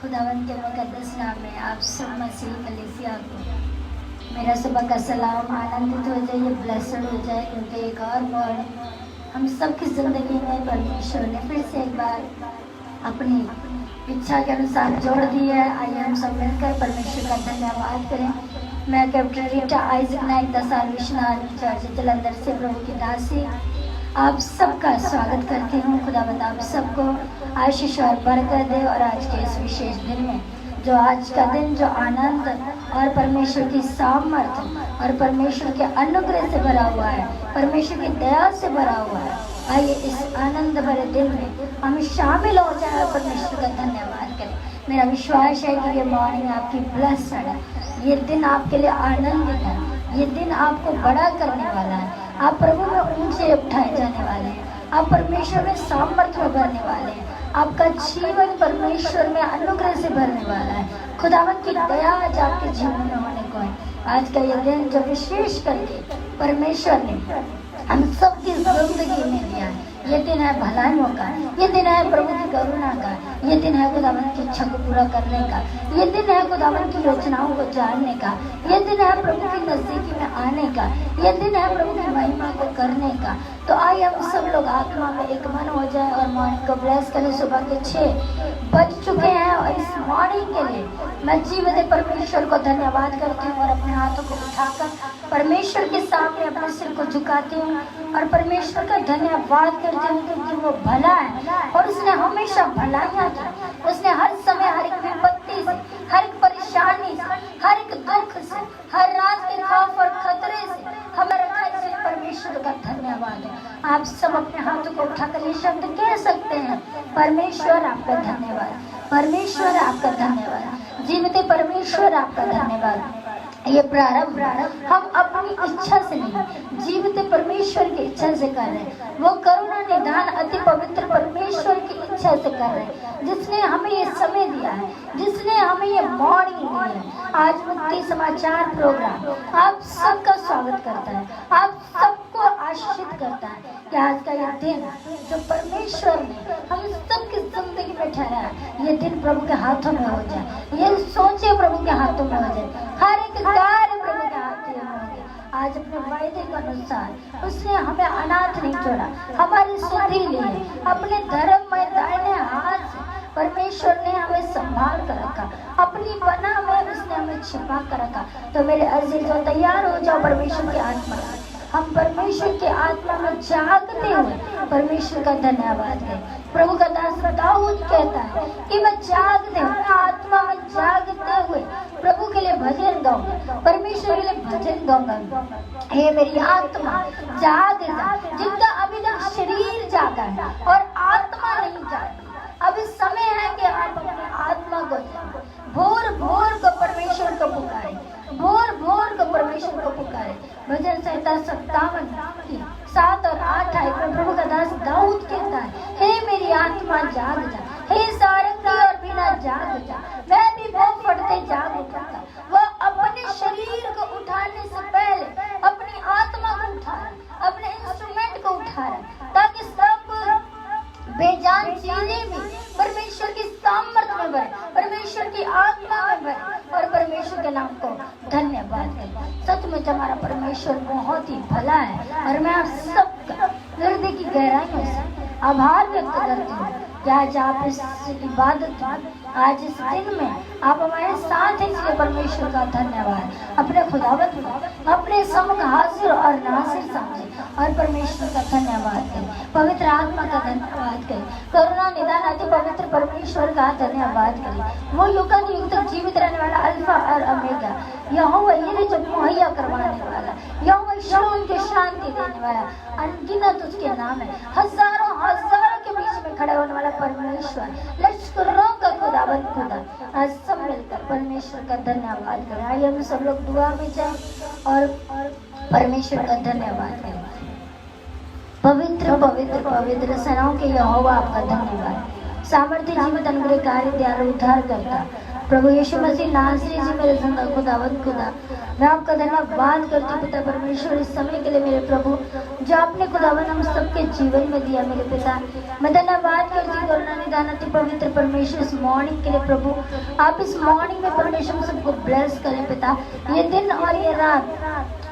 खुदावंद के मुकद्दस नाम में आप सब मसीह कलीसिया को मेरा सुबह का सलाम। आनंदित हो जाइए, ब्लेसड हो जाए, क्योंकि एक और मॉर्निंग हम सब की ज़िंदगी में परमेश्वर ने फिर से एक बार अपनी इच्छा के अनुसार जोड़ दी है। आइए हम सब मिलकर परमेश्वर का धन्यवाद करें। मैं captain Rita Isaac Naik the Salvation Army church Jalandhar से प्रभु की दासी आप सबका स्वागत करती हूँ। खुदावंद आप सबको आशीष और बरकत दे। और आज के इस विशेष दिन में जो आज का दिन जो आनंद और परमेश्वर की सामर्थ्य और परमेश्वर के अनुग्रह से भरा हुआ है, परमेश्वर की दया से भरा हुआ है, आइए इस आनंद भरे दिन में हम शामिल हो जाए और परमेश्वर का धन्यवाद करें। मेरा विश्वास है कि ये मॉर्निंग आपकी ब्लेस्ड है, ये दिन आपके लिए आनंदित है, ये दिन आपको बड़ा करने वाला है। आप प्रभु में ऊंचे उठाए जाने वाले हैं, आप परमेश्वर में सामर्थ्य में भरने वाले हैं, आपका जीवन परमेश्वर में अनुग्रह से भरने वाला है। खुदावंद की दया आज आपके जीवन में होने को है। आज का ये दिन जो विशेष करके परमेश्वर ने हम सबकी जिंदगी में दिया है, ये दिन है भलाइयों का, ये दिन है प्रभु की करुणा का, ये दिन है खुदावंद की इच्छा को पूरा करने का, ये दिन है खुदावंद की योजनाओं को जानने का, ये दिन है प्रभु की नजदीकी में आने का, ये दिन है प्रभु की महिमा को करने का। तो आइए हम सब लोग आत्मा में एक मन हो जाए और मॉर्निंग को ब्लेस करें। सुबह के 6 बज चुके हैं और इस मॉर्निंग के लिए मैं जीवित परमेश्वर को धन्यवाद करती हूँ और अपने हाथों को उठाकर परमेश्वर के सामने अपने सिर को झुकाती हूँ और परमेश्वर का धन्यवाद करती हूँ, क्योंकि वो भला है और उसने हमेशा भलाइयाँ की। उसने हर समय हर एक विपत्ति से, हर एक परेशानी से, हर एक दुख से, हर रात के खौफ और खतरे से हमें रखा। इसलिए परमेश्वर का धन्यवाद है। आप सब अपने हाथों को उठाकर ये शब्द कह सकते हैं, परमेश्वर आपका धन्यवाद, परमेश्वर आपका धन्यवाद, जीवित परमेश्वर आपका धन्यवाद। ये प्रारंभ हम अपनी इच्छा से नहीं, जीवित परमेश्वर की इच्छा से कर रहे हैं। वो करुणा निदान अति पवित्र परमेश्वर की इच्छा से कर रहे हैं, जिसने हमें ये समय दिया है, जिसने हमें ये मॉर्निंग दी है। आज मुक्ति समाचार प्रोग्राम आप सबका स्वागत करता है, आप सबको आशीषित करता है कि आज का ये दिन जो परमेश्वर ने हम सबकी जिंदगी में ठहराया है, ये दिन प्रभु के हाथों में हो जाए, ये सोचे प्रभु के हाथों में हो जाए, हर एक कार्य प्रभु के हाथ में होंगे। आज अपने वायदे के अनुसार उसने हमें अनाथ नहीं छोड़ा, हमारी सुधि ली, अपने धर्म में दाहिने हाथ से परमेश्वर ने हमें संभाल कर रखा, अपनी पनाह में उसने हमें छिपा कर रखा। तो मेरे अजीजों तैयार हो जाओ परमेश्वर की आत्मा, हम परमेश्वर की आत्मा में जागते हुए परमेश्वर का धन्यवाद करें। प्रभु का दास दाऊद कहता है कि मैं जागते हुए, आत्मा में जागते हुए प्रभु के लिए भजन गाऊंगा, परमेश्वर के लिए भजन गाऊंगा। हे मेरी आत्मा जाग जा, जिनका अभी तक शरीर जागा है और आत्मा नहीं जागी। अब इस समय है कि आप अपनी आत्मा को भोर भोर को परमेश्वर को पुकारे, भोर भोर को परमेश्वर को पुकारे। भजन संहिता 57 7 और 8 आए पर प्रभु का दास दाऊद कहता है, हे मेरी आत्मा जाग जा, हे सारंगी और बिना जाग जा, मैं भी बहुत फटते जाग उठा। वह अपने शरीर को उठाने से पहले अपनी आत्मा को उठा रहा, अपने इंस्ट्रूमेंट को उठा रहा, ताकि सब बेजान चीजें भी परमेश्वर की सामर्थ्य में भरे, परमेश्वर की आत्मा में भरे और परमेश्वर के नाम को धन्यवाद करें। सचमुच हमारा परमेश्वर बहुत ही भला है और मैं आप सबका हृदय की गहराइयों से आभार व्यक्त करती हूँ कि आज आप इस इबादत में, आज इस दिन में आप हमारे साथ हैं। इसलिए परमेश्वर का धन्यवाद। अपने खुदावत में अपने सम्मुख हाजिर और नासिर समझे और परमेश्वर का धन्यवाद करें, पवित्र आत्मा का धन्यवाद करें, करुणा निदान अति पवित्र परमेश्वर का धन्यवाद करें। वो युगानुयुग तक जीवित रहने वाला अल्फा और ओमेगा, यहोवा यीरे जो मुहैया करवाने वाला, यहोवा शाम के शांति देने वाला, अनगिनत उसके नाम है, हजारों हजारों के बीच में खड़े होने वाला परमेश्वर, लश्करों का खुदावंद खुदा। आज सब मिलकर परमेश्वर का धन्यवाद करें। आइए हम सब लोग दुआ में जाएं और परमेश्वर का धन्यवाद करें। पवित्र पवित्र पवित्र सेनाओं के यहोवा आपका धन्यवाद। सामर्थ्य जीवित अनुग्रहकारी दयालु उद्धार करता प्रभु यीशु मसीह नासरी जी मेरे खुदावंद खुदा, मैं आपका धन्यवाद करती हूँ पिता परमेश्वर इस समय के लिए मेरे प्रभु जो आपने खुदावन हम सबके जीवन में दिया मेरे पिता। मैं धन्यवाद करती हूँ करुणा निदान अति पवित्र परमेश्वर इस मॉर्निंग के लिए प्रभु। आप इस मॉर्निंग में परमेश्वर सबको ब्लेस करें पिता। ये दिन और ये रात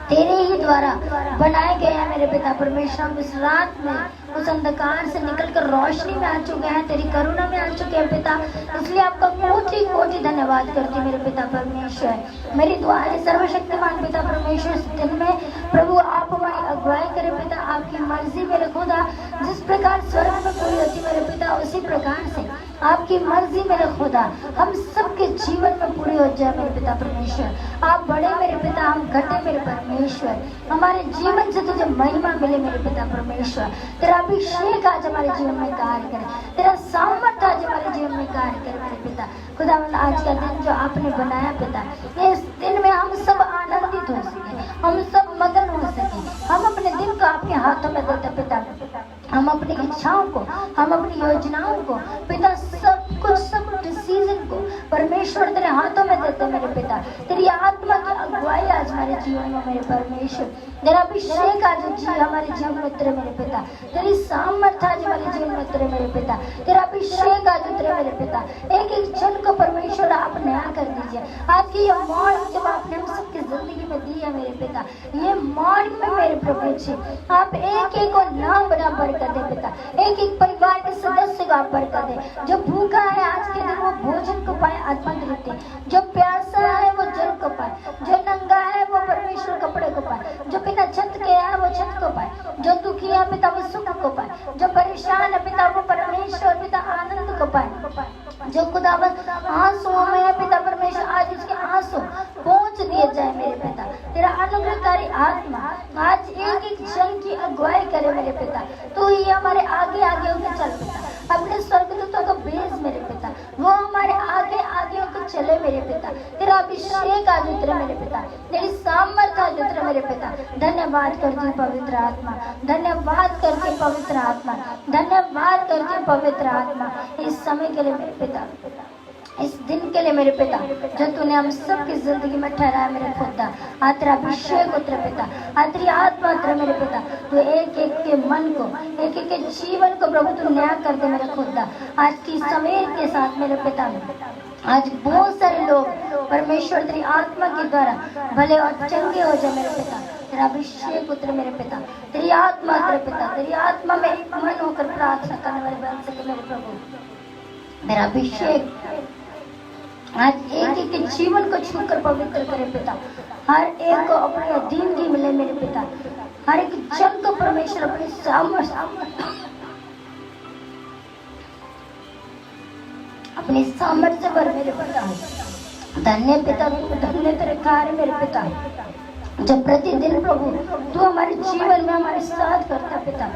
तेरे ही द्वारा बनाए गए हैं मेरे पिता परमेश्वर। हम इस रात में उस अंधकार से निकलकर रोशनी में आ चुके हैं, तेरी करुणा में आ चुके हैं पिता। इसलिए आपका कोटि कोटि धन्यवाद करती मेरे पिता परमेश्वर। मेरी दुआ है सर्वशक्तिमान पिता परमेश्वर इस दिन में प्रभु आप हमारी अगुवाई करें पिता। आपकी मर्जी मेरे खुदा जिस प्रकार स्वर्ग में पूरी होती मेरे पिता, उसी प्रकार से आपकी मर्जी मेरे खुदा हम सबके जीवन में पूरी हो जाए मेरे पिता परमेश्वर। आप बड़े मेरे पिता, हम घटे मेरे परमेश्वर। हमारे जीवन से तुझे महिमा मिले मेरे पिता परमेश्वर। तेरा अभिषेक आज हमारे जीवन में कार्य करे, तेरा सामर्थ्य आज हमारे जीवन में कार्य करे मेरे पिता। खुदावंद आज का दिन जो आपने बनाया पिता, इस दिन में हम सब आनंदित हो सके, हम सब मगन हो सके। हम अपने दिन को आपके हाथों में देते पिता। हम अपनी इच्छाओं को, हम अपनी योजनाओं को पिता, सब कुछ सब डिसीजन को परमेश्वर तेरे हाथों में देते मेरे पिता। तेरी आत्मा की अगुवाई आज हमारे जीवन में मेरे परमेश्वर। तेरा अभिषेक आज हमारे जीवन में उतरे मेरे पिता। तेरी सामर्थ्य आज हमारे जीवन में उतरे मेरे पिता। तेरा अभिषेक आज उतरे मेरे पिता। एक एक क्षण को परमेश्वर आप नया कर दीजिए। आज की ये मॉर्निंग जब आपने हम सबकी जिंदगी में दी है मेरे पिता, ये मॉर्निंग में मेरे प्रभु जी आप एक एक को नाम बराबर कर दे पिता। एक एक परिवार के सदस्य को आप बरकत दे। जो भूखा है आज के दिन वो भोजन को पाए आत्मा दृष्टि, जो प्यासा है वो जल को पाए, जो नंगा है वो परमेश्वर कपड़े को पाए, जो बिना छत के है वो छत को पाए, जो दुखी है पिता वो सुख को पाए, जो परेशान है पिता वो परमेश्वर पिता आनंद को पाए, जो खुदावंद आंसुओं में है पिता परमेश्वर आज उसके आंसू पहुंच दिए जाए मेरे पिता। तेरा अनुग्रहकारी आत्मा आज एक एक जन की अगुवाई करे मेरे पिता। तू ही हमारे आगे आगे होकर चल पिता। अपने स्वर्गदूतों को भेज मेरे पिता, वो हमारे आगे आगे होकर चले मेरे पिता। तेरा अभिषेक आज उतरे मेरे पिता, तेरी सामर्थ्य आज उतरे मेरे पिता। धन्यवाद करती हूँ पवित्र आत्मा, धन्यवाद करती हूँ पवित्र आत्मा, धन्यवाद करती हूँ पवित्र आत्मा इस समय के लिए मेरे पिता, इस दिन के लिए मेरे पिता जो तूने हम सबकी जिंदगी में ठहराया मेरे खुदा। आज तेरा अभिषेक उतरे पिता, आज तेरी आत्मा उतरे मेरे पिता। तू एक एक के मन को, एक एक के जीवन को प्रभु तू नया कर दे मेरे खुदा। आज की सवेर के साथ मेरे पिता आज बहुत सारे लोग परमेश्वर तेरी आत्मा के द्वारा भले और चंगे हो जाए मेरे पिता। तेरा अभिषेक उतरे मेरे पिता, तेरी आत्मा उतरे पिता। तेरी आत्मा में एक मन होकर प्रार्थना करने वाले बन सके मेरे प्रभु। मेरा अभिषेक आज एक एक के जीवन को छूकर पवित्र करे पिता। हर एक को अपने अधीनगी मिले मेरे पिता। हर एक जन को परमेश्वर अपने अपने सामर्थ्य पर मेरे पिता। धन्य पिता तू, धन्य तेरे कार्य मेरे पिता जो प्रतिदिन प्रभु तू हमारे जीवन में हमारे साथ करता पिता।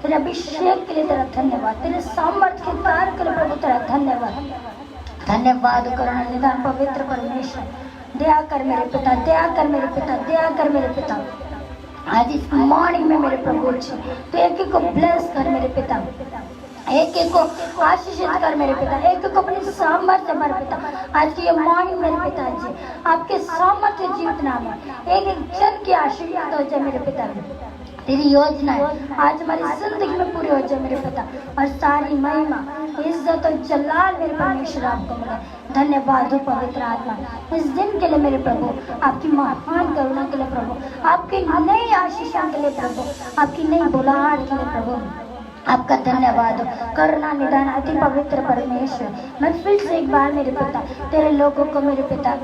तेरे अभिषेक के लिए तेरा धन्यवाद, तेरे सामर्थ्य के कार्य के लिए प्रभु तेरा धन्यवाद। धन्यवाद करुणा निदान पवित्र परमेश्वर। दया कर मेरे पिता, दया कर मेरे पिता, दया कर मेरे पिता। आज इस मॉर्निंग में मेरे प्रभु जी तो एक एक को ब्लेस कर मेरे पिता, एक एक को आशीषित कर मेरे पिता, एक एक को अपनी सामर्थ्य मेरे पिता। आज की ये मॉर्निंग मेरे पिताजी आपके सामर्थ्य जीवित नाम है एक एक जन की आशीर्वाद हो जाए मेरे पिता। तेरी योजना आज हमारी जिंदगी में पूरी हो जाए मेरे पिता, और सारी महिमा इज्जत और जलाल मेरे परमेश्वर आपको मिले। धन्यवाद हो पवित्र आत्मा इस दिन के लिए मेरे प्रभु, आपकी महान करुणा के लिए प्रभु, आपकी नई आशीषों के लिए प्रभु, आपकी नई बुलाहट के लिए प्रभु आपका धन्यवाद हो। करुणा निदान अति पवित्र परमेश्वर मैं फिर से एक बार मेरे पिता तेरे लोगों को मेरे पिता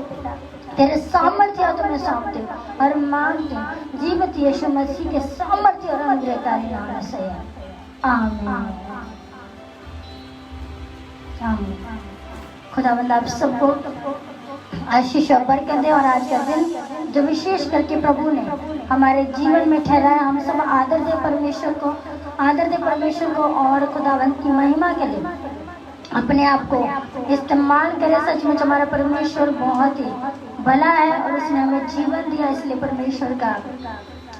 तेरे सामर्थ्य तुम्हें सौंपती हूँ और मांगती हूँ जीवित यीशु मसीह के सामर्थ्य और अनुग्रहकारी नाम से आमीन आमीन। खुदावंद आप सबको आशीष और बरकत दे। और आज का दिन जो विशेष करके प्रभु ने हमारे जीवन में ठहराया, हम सब आदर दे परमेश्वर को, आदर दे परमेश्वर को और खुदावंद की महिमा के लिए अपने आप को इस्तेमाल करे। सचमुच हमारा परमेश्वर बहुत ही भला है और उसने हमें जीवन दिया, इसलिए परमेश्वर का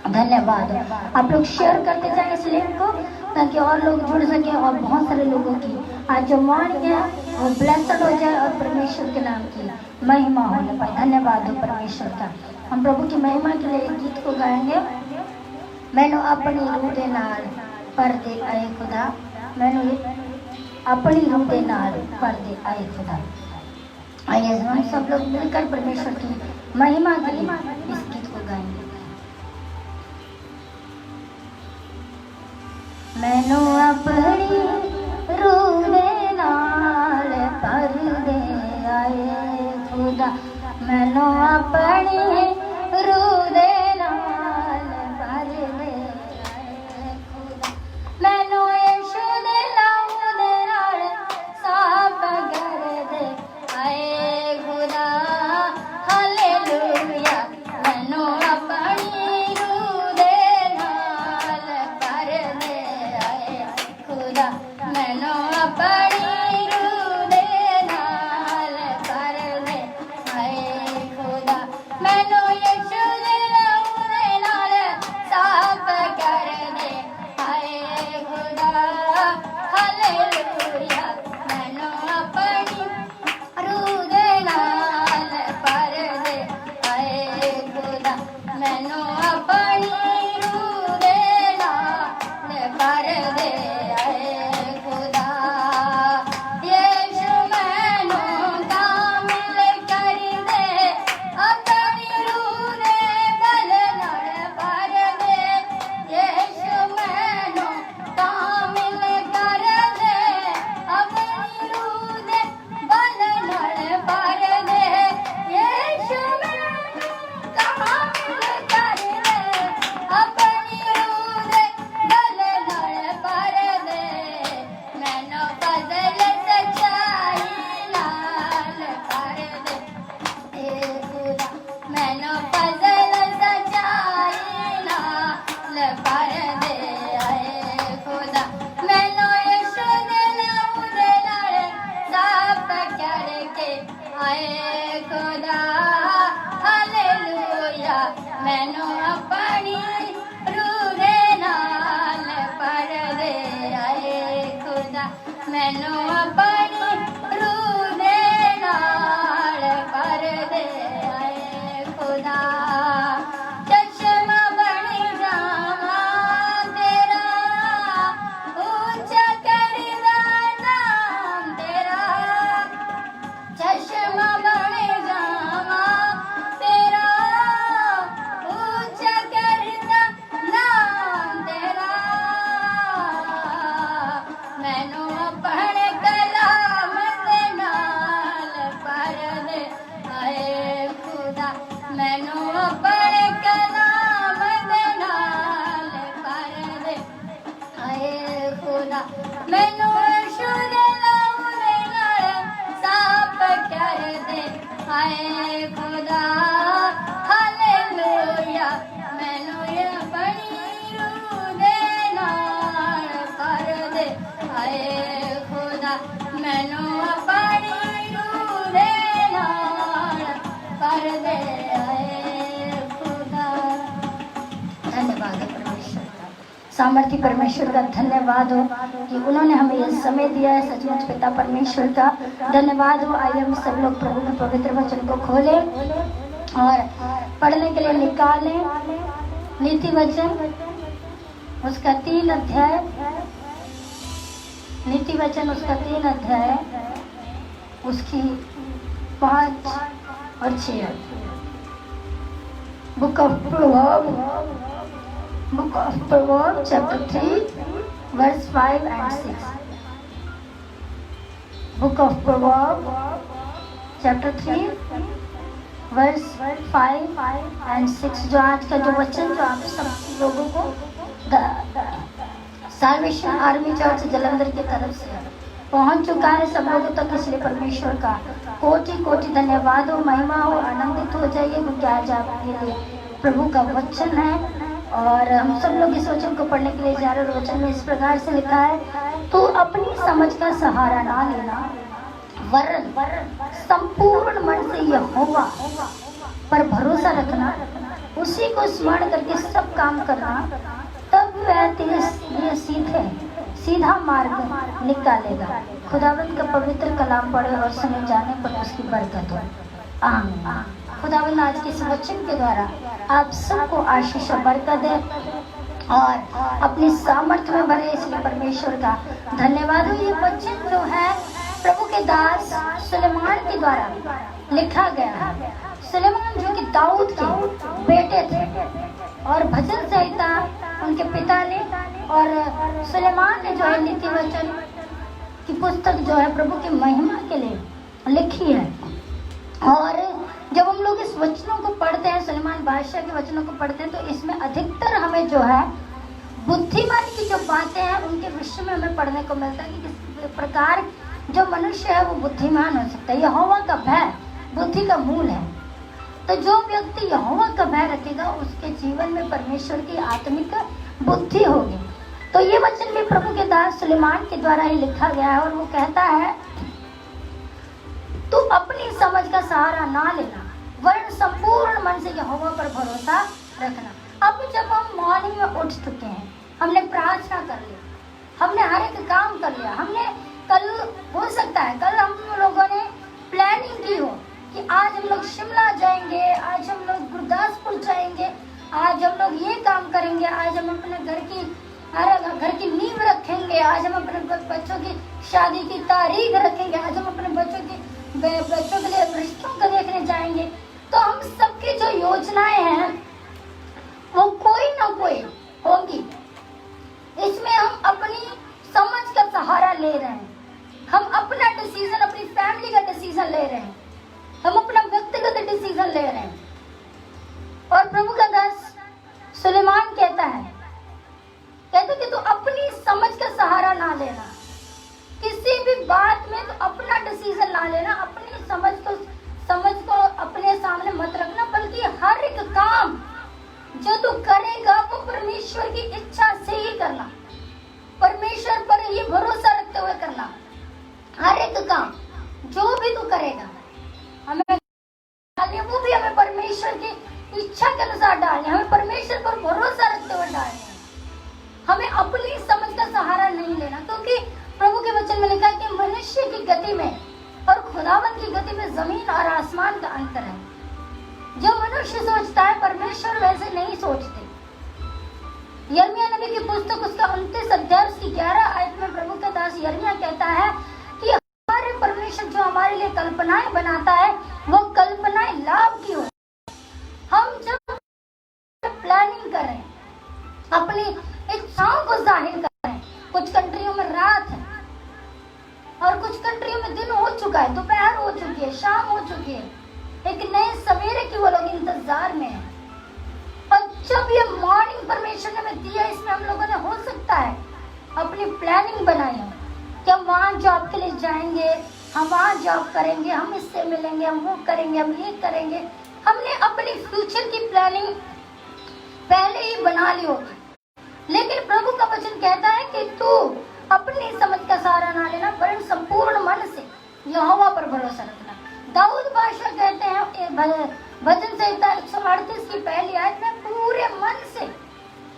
धन्यवाद। आप लोग शेयर करते जाएं इस लिंक को ताकि और लोग जुड़ सके और बहुत सारे लोगों की आज जो मॉर्निंग है वो ब्लेस्ड हो जाए और परमेश्वर के नाम की महिमा होने पाए। धन्यवाद हो परमेश्वर का। हम प्रभु की महिमा के लिए एक गीत को गाएंगे। मैनू अपनी रूह दे नाल भर दे आए खुदा, मैनू अपनी रूह दे नाल भर दे आए खुदा। आइए हम सब लोग मिलकर परमेश्वर की महिमा के लिए इस गीत को गाएंगे। मैनू अपनी रूह दे नाल भर दे आए खुदा, मैनू अपनी रूह दे नाल भर दे आए खुदा, मैनू यीशु दे नाम दे नाल साफ कर दे आए खुदा, हालेलुया। मैनू अपनी रूह दे नाल भर दे आए खुदा, मैनू अपनी रूह दे नाल भर दे आए खुदा, मैनू यीशु दे नाम दे नाल साफ कर दे आए खुदा, हालेलुया। मैनू अपनी रूह दे नाल भर दे आए खुदा, मैनू अपनी रूह दे नाल भर दे आए खुदा, यीशु मैनू कामिल कर दे अपनी रूह दे बल नाल भर दे, यीशु मैनू कामिल कर दे अपनी रूह दे बल नाल भर दे, यीशु मैनू कामिल कर दे अपनी रूह दे बल नाल भर दे, मैनू फजल सच्चाई नाल भर दे ए खुदा, मैनू फजल सच्चाई नाल भर दे आए खुदा, मैनू यीशु दे नाम दे नाल साफ करके आए खुदा, हालेलुया। मैनू अपनी रूह दे नाल भर दे आए खुदा, मैनू अपनी रूह दे नाल भर दे आए खुदा, चश्मा बन जावां तेरा, ऊंचा करदा नाम तेरा, चश्मा बन जावां तेरा, ऊंचा करदा नाम तेरा, मैनू अपने कलाम दे नाल भर दे आए खुदा, मैनू अपने कलाम दे नाल भर दे आए खुदा, मैनू यीशु दे नाम दे नाल साफ कर दे आए खुदा, हालेलुया। मैनू अपनी रूह दे नाल भर दे आए खुदा, मैनू अपनी रूह दे नाल भर दे आए खुदा। धन्यवाद है परमेश्वर का, सामर्थ्य परमेश्वर का धन्यवाद हो कि उन्होंने हमें यह समय दिया है। सचमुच पिता परमेश्वर का धन्यवाद हो। आइए हम सब लोग प्रभु के पवित्र वचन को खोलें और पढ़ने के लिए निकालें। नीति वचन उसका 3 अध्याय, नीति वचन उसका 3 अध्याय उसकी 5 और 6। Book of Proverbs chapter 3 verse 5 and 6. Book of Proverbs chapter 3 verse 5 and 6। जो आज का जो वचन जो आप सब लोगों को साल्वेशन आर्मी चर्च जलंधर की तरफ से पहुंच चुका है सब लोगों तक, इसलिए परमेश्वर का कोटि कोटि धन्यवाद हो, महिमा हो। आनंदित हो जाइए क्योंकि आज आपके लिए प्रभु का वचन है और हम सब लोग इस वचन को पढ़ने के लिए जा रहे हैं। वचन में इस प्रकार से लिखा है, तू अपनी समझ का सहारा ना लेना, वरन संपूर्ण मन से यहोवा पर भरोसा रखना, उसी को स्मरण करके सब काम करना, तब वह तेरे सीधा मार्ग निकालेगा। खुदावंद का पवित्र कलाम पढ़े और सुने जाने पर उसकी बरकत हो। आमीन। खुदावंद आज के इस वचन के द्वारा आप सबको आशीष और बरकत दे। और अपनी सामर्थ्य में भरे, इसलिए परमेश्वर का धन्यवाद हो। ये वचन जो है प्रभु के दास सुलेमान के द्वारा लिखा गया है। सुलेमान जो कि दाऊद के बेटे थे और भजन संहिता उनके पिता ने, और सुलेमान ने जो है नीति वचन की पुस्तक जो है प्रभु की महिमा के लिए लिखी है। और जब हम लोग इस वचनों को पढ़ते हैं, सुलेमान बादशाह के वचनों को पढ़ते हैं, तो इसमें अधिकतर हमें जो है बुद्धिमानी की जो बातें हैं उनके विषय में हमें पढ़ने को मिलता है कि किस प्रकार जो मनुष्य है वो बुद्धिमान हो सकता है। यहोवा का भय बुद्धि का मूल है। तो जो व्यक्ति यहोवा का भय रखेगा उसके जीवन में परमेश्वर की आत्मिक बुद्धि होगी। तो ये वचन भी प्रभु के दास सुलेमान के द्वारा ही लिखा गया है, और वो कहता है, तू अपनी समझ का सहारा ना लेना, वरन संपूर्ण मन से यहोवा पर भरोसा रखना। अब जब हम मॉर्निंग में उठ चुके हैं, हमने प्रार्थना कर ली, हमने हर एक काम कर लिया, हमने कल हो सकता है कल हम लोगों ने प्लानिंग की हो कि आज हम लोग शिमला जाएंगे, आज हम लोग गुरदासपुर जाएंगे, आज हम लोग ये काम करेंगे, आज हम अपने घर की नींव रखेंगे, आज हम अपने बच्चों की शादी की तारीख रखेंगे, आज हम अपने बच्चों के लिए रिश्तों को देखने जाएंगे। तो हम सबकी जो योजनाएं हैं वो कोई ना कोई होगी। इसमें हम अपनी समझ का सहारा ले रहे हैं, हम अपना डिसीजन, अपनी फैमिली का डिसीजन ले रहे हैं, हम अपना व्यक्तिगत डिसीजन ले रहे हैं। और प्रभु का दास सुलेमान कहता है कि तू अपनी समझ का सहारा ना लेना, किसी भी बात में तो अपना डिसीजन ना लेना, अपनी समझ को अपने सामने मत रखना, बल्कि हर एक काम जो तू करेगा वो परमेश्वर की इच्छा से ही करना, परमेश्वर पर ही भरोसा रखते हुए करना। हर एक काम जो भी तू करेगा हमें वो भी हमें परमेश्वर की इच्छा के अनुसार डालने, हमें परमेश्वर पर भरोसा रखते हुए डालने, हमें अपनी समझ का सहारा नहीं लेना। क्योंकि प्रभु के वचन में लिखा है कि मनुष्य की गति में और खुदावन की गति में जमीन और आसमान का अंतर है। जो मनुष्य सोचता है परमेश्वर वैसे नहीं सोचते। यिर्मयाह नबी की पुस्तक उसका 29 अध्याय उसकी 11 आयत में प्रभु का दास यिर्मयाह कहता है कि हमारे परमेश्वर जो हमारे लिए कल्पनाएं बनाता है वो कल्पनाएं लाभ की हो। हम जब प्लानिंग कर रहे हैं, अपनी इच्छाओं को जाहिर कर रहे हैं, कुछ कंट्रियों में रात है और कुछ कंट्रियों में दिन हो चुका है, दोपहर हो चुकी है, शाम हो चुकी है, एक नए सवेरे की वो लोग इंतजार में है। और जब ये मॉर्निंग परमेश्वर ने हमें दिया, इसमें हम लोगों ने हो सकता है अपनी प्लानिंग बनाई हो कि हम वहाँ जॉब के लिए जाएंगे, हम वहाँ जॉब करेंगे, हम इससे मिलेंगे, हम वो करेंगे, हम ये करेंगे। हमने अपनी फ्यूचर की प्लानिंग पहले ही बना ली होगी। लेकिन प्रभु का वचन कहता है कि तू अपनी समझ का सहारा ना लेना, वरन संपूर्ण मन से यहोवा पर भरोसा रखना। दाऊद बादशाह कहते हैं भजन संहिता 138 की पहली आयत में, पूरे मन से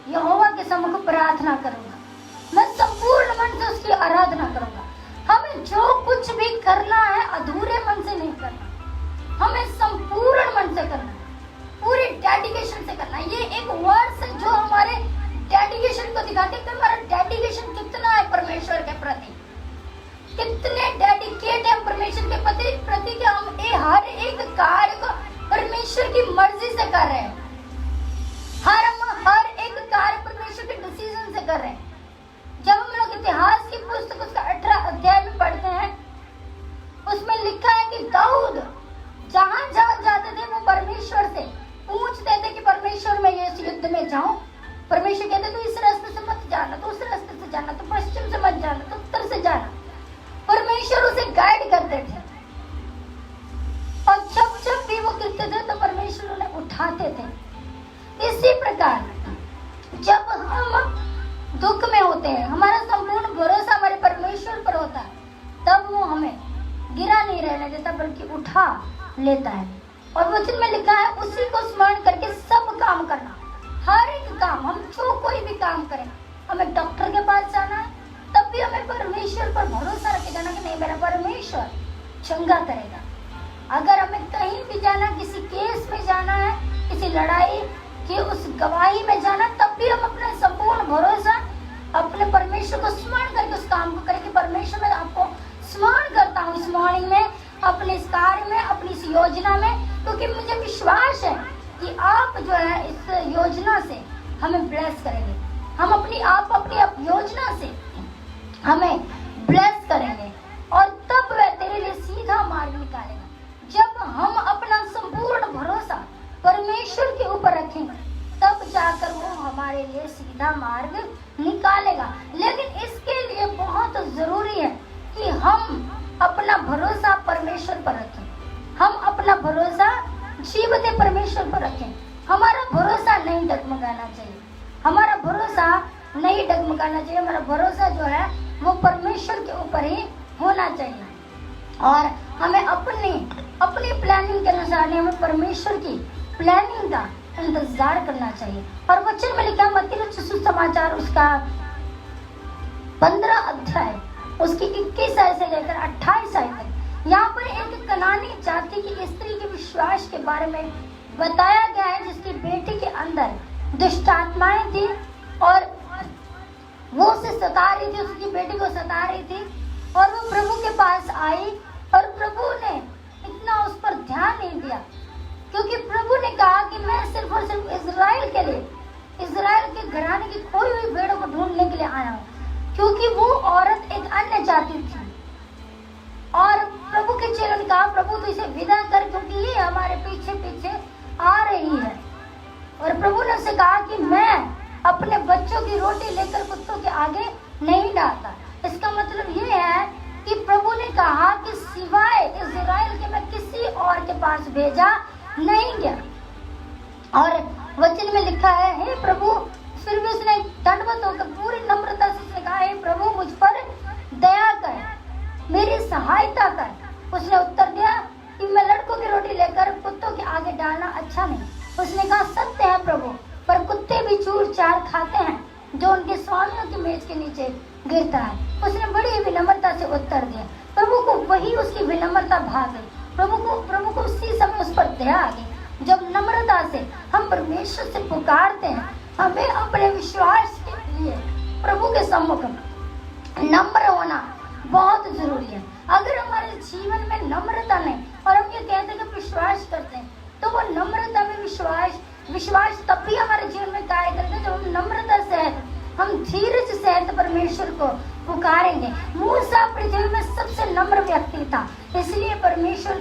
यहोवा के सम्मुख प्रार्थना करूंगा, मैं संपूर्ण मन से उसकी आराधना करूंगा। हमें जो कुछ भी करना है अधूरे मन से नहीं करना, हमें संपूर्ण मन से करना, पूरी डेडिकेशन से करना। ये एक वर्ड है जो हमारे डेडिकेशन को दिखाते हैं कि हमारा डेडिकेशन कितना है परमेश्वर के प्रति, कितने डेडिकेट है परमेश्वर के प्रति कि हम हर एक कार्य को परमेश्वर की मर्जी से कर रहे हैं, हर एक कार्य परमेश्वर के डिसीजन से कर रहे हैं। जब हम लोग इतिहास की पुस्तक उसका 18 अध्याय में पढ़ते हैं, उसमें लिखा है कि दाऊद जहां जाते थे वो परमेश्वर से पूछते थे कि परमेश्वर मैं इस युद्ध में जाऊं। परमेश्वर कहते तू इस रास्ते से मत जाना, तो उस रास्ते से जाना, तो पश्चिम से मत जाना, तो उत्तर से जाना। परमेश्वर उसे गाइड करते थे और जब भी वो गिरते थे तो परमेश्वर उन्हें उठाते थे। इसी प्रकार जब हम दुख में होते हैं, हमारा संपूर्ण भरोसा हमारे परमेश्वर पर होता है, तब वो हमें गिरा नहीं रहने देता बल्कि उठा लेता है। और वचन में लिखा है उसी को स्मरण करके सब काम करना। हर एक काम, हम जो कोई भी काम करें, हमें डॉक्टर के पास जाना है तब भी हमें परमेश्वर पर भरोसा रखे जाना कि नहीं, मेरा परमेश्वर चंगा करेगा। अगर हमें कहीं भी जाना, किसी केस में जाना है, किसी लड़ाई कि उस गवाही में जाना, तब भी हम अपना संपूर्ण भरोसा अपने परमेश्वर को स्मरण करके उस काम को करें कि परमेश्वर मैं आपको स्मरण करता हूँ इस मॉर्निंग में, अपने इस कार्य में, अपनी इस योजना में, क्योंकि मुझे विश्वास है कि आप जो है इस योजना से हमें ब्लेस करेंगे। हम अपनी योजना से हमें ब्लेस करेंगे और तब वह तेरे लिए सीधा मार्ग निकालेगा। जब हम अपना संपूर्ण भरोसा परमेश्वर के ऊपर रखेंगे तब जाकर वो हमारे लिए सीधा मार्ग निकालेगा। लेकिन इसके लिए बहुत जरूरी है कि हम अपना भरोसा परमेश्वर पर रखें, हम अपना भरोसा जीवते परमेश्वर पर रखें। हमारा भरोसा नहीं डगमगाना चाहिए, हमारा भरोसा नहीं डगमगाना चाहिए। हमारा भरोसा जो है वो परमेश्वर के ऊपर ही होना चाहिए और हमें अपनी प्लानिंग के अनुसार नहीं, हमें परमेश्वर की प्लानिंग का इंतजार करना चाहिए। और वचन में लिखा मत्ती रचित सुसमाचार उसका 15 अध्याय उसकी 21 आयत से लेकर 28 आयत तक यहाँ पर एक कनानी जाति की स्त्री के विश्वास के बारे में बताया गया है, जिसकी बेटी के अंदर दुष्ट आत्माएं थी और वो उसे सता रही थी, उसकी बेटी को सता रही थी और वो प्रभु के पास आई और प्रभु ने इतना उस पर ध्यान नहीं दिया, क्योंकि प्रभु ने कहा कि मैं सिर्फ और सिर्फ इजराइल के लिए, इजराइल के घराने की खोई हुई भेड़ों को ढूंढने के लिए आया हूँ, क्योंकि वो औरत एक अन्य जाति थी। और प्रभु के चेलों ने कहा प्रभु तो इसे विदा कर, क्योंकि ये हमारे पीछे पीछे आ रही है। और प्रभु ने उसे कहा कि मैं अपने बच्चों की रोटी लेकर कुत्तों के आगे नहीं डालता। इसका मतलब ये है कि प्रभु ने कहा कि सिवाय इजराइल के मैं किसी और के पास भेजा नहीं गया। और वचन में लिखा है हे प्रभु, फिर भी उसने दंडवत होकर पूरी नम्रता से उसने कहा हे प्रभु मुझ पर दया कर, मेरी सहायता कर। उसने उत्तर दिया कि मैं लड़कों की रोटी लेकर कुत्तों के आगे डालना अच्छा नहीं। उसने कहा सत्य है प्रभु, पर कुत्ते भी चूर चार खाते हैं जो उनके स्वामियों की मेज के नीचे गिरता है। उसने बड़ी विनम्रता से उत्तर दिया। प्रभु को वही उसकी विनम्रता भा गई। प्रभु को उसी समय उस पर दया आ गई। जब नम्रता से हम परमेश्वर से पुकारते हैं, हमें अपने विश्वास के लिए प्रभु के सम्मुख नम्र होना बहुत जरूरी है। अगर हमारे जीवन में नम्रता नहीं और हम ये कहते हैं कि विश्वास करते हैं, तो वो नम्रता में विश्वास तब भी हमारे जीवन में कार्य करते जब हम नम्रता सहित, हम धीरज सहित परमेश्वर को पुकारेंगे। मूसा पृथ्वी में सबसे नम्र व्यक्ति था, इसलिए परमेश्वर